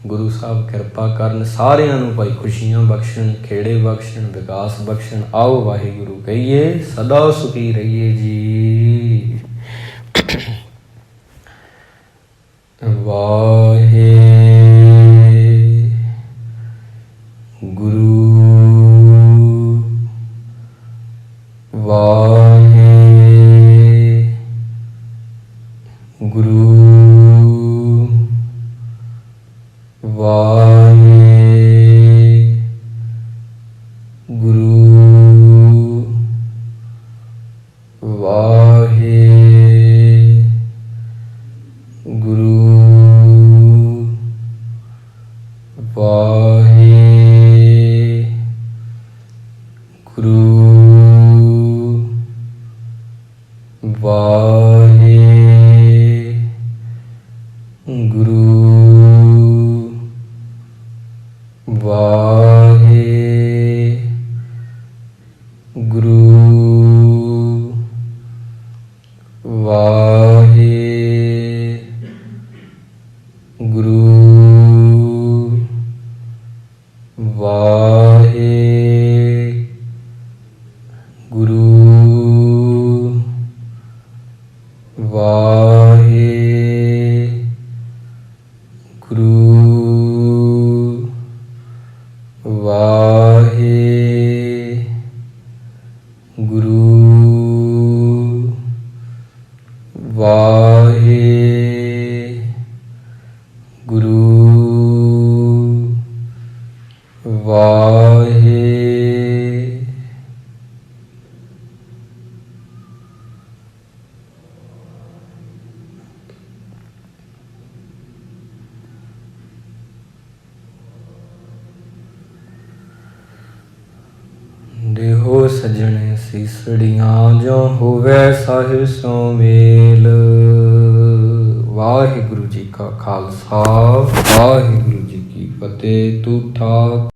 ਗੁਰੂ ਸਾਹਿਬ ਕਿਰਪਾ ਕਰਨ, ਸਾਰਿਆਂ ਨੂੰ ਭਾਈ ਖੁਸ਼ੀਆਂ ਬਖਸ਼ਣ, ਖੇੜੇ ਬਖਸ਼ਣ, ਵਿਕਾਸ ਬਖਸ਼ਣ। ਆਓ ਵਾਹਿਗੁਰੂ ਕਹੀਏ, ਸਦਾ ਸੁਖੀ ਰਹੀਏ ਜੀ। ਵਾਹਿਗੁਰੂ ਵਾਹਿਗੁਰੂ। ਵਾਹਿ ਗੁਰੂ ਵਾਹਿ ਗੁਰੂ ਵਾਹਿ ਗੁਰੂ ਵਾਹਿ ਗੁਰੂ ਵਾਹਿ ਦੇਹੋ ਸਜਣ ਸੀਸੜੀਆਂ ਜੋ ਹੋਵੇ ਸਾਹਿਬ ਸੋ ਮੇਲ। ਵਾਹਿਗੁਰੂ ਜੀ ਕਾ ਖਾਲਸਾ ਵਾਹਿਗੁਰੂ ਜੀ ਕੀ ਫਤਿਹ। ਤੂੰ ਠਾਕ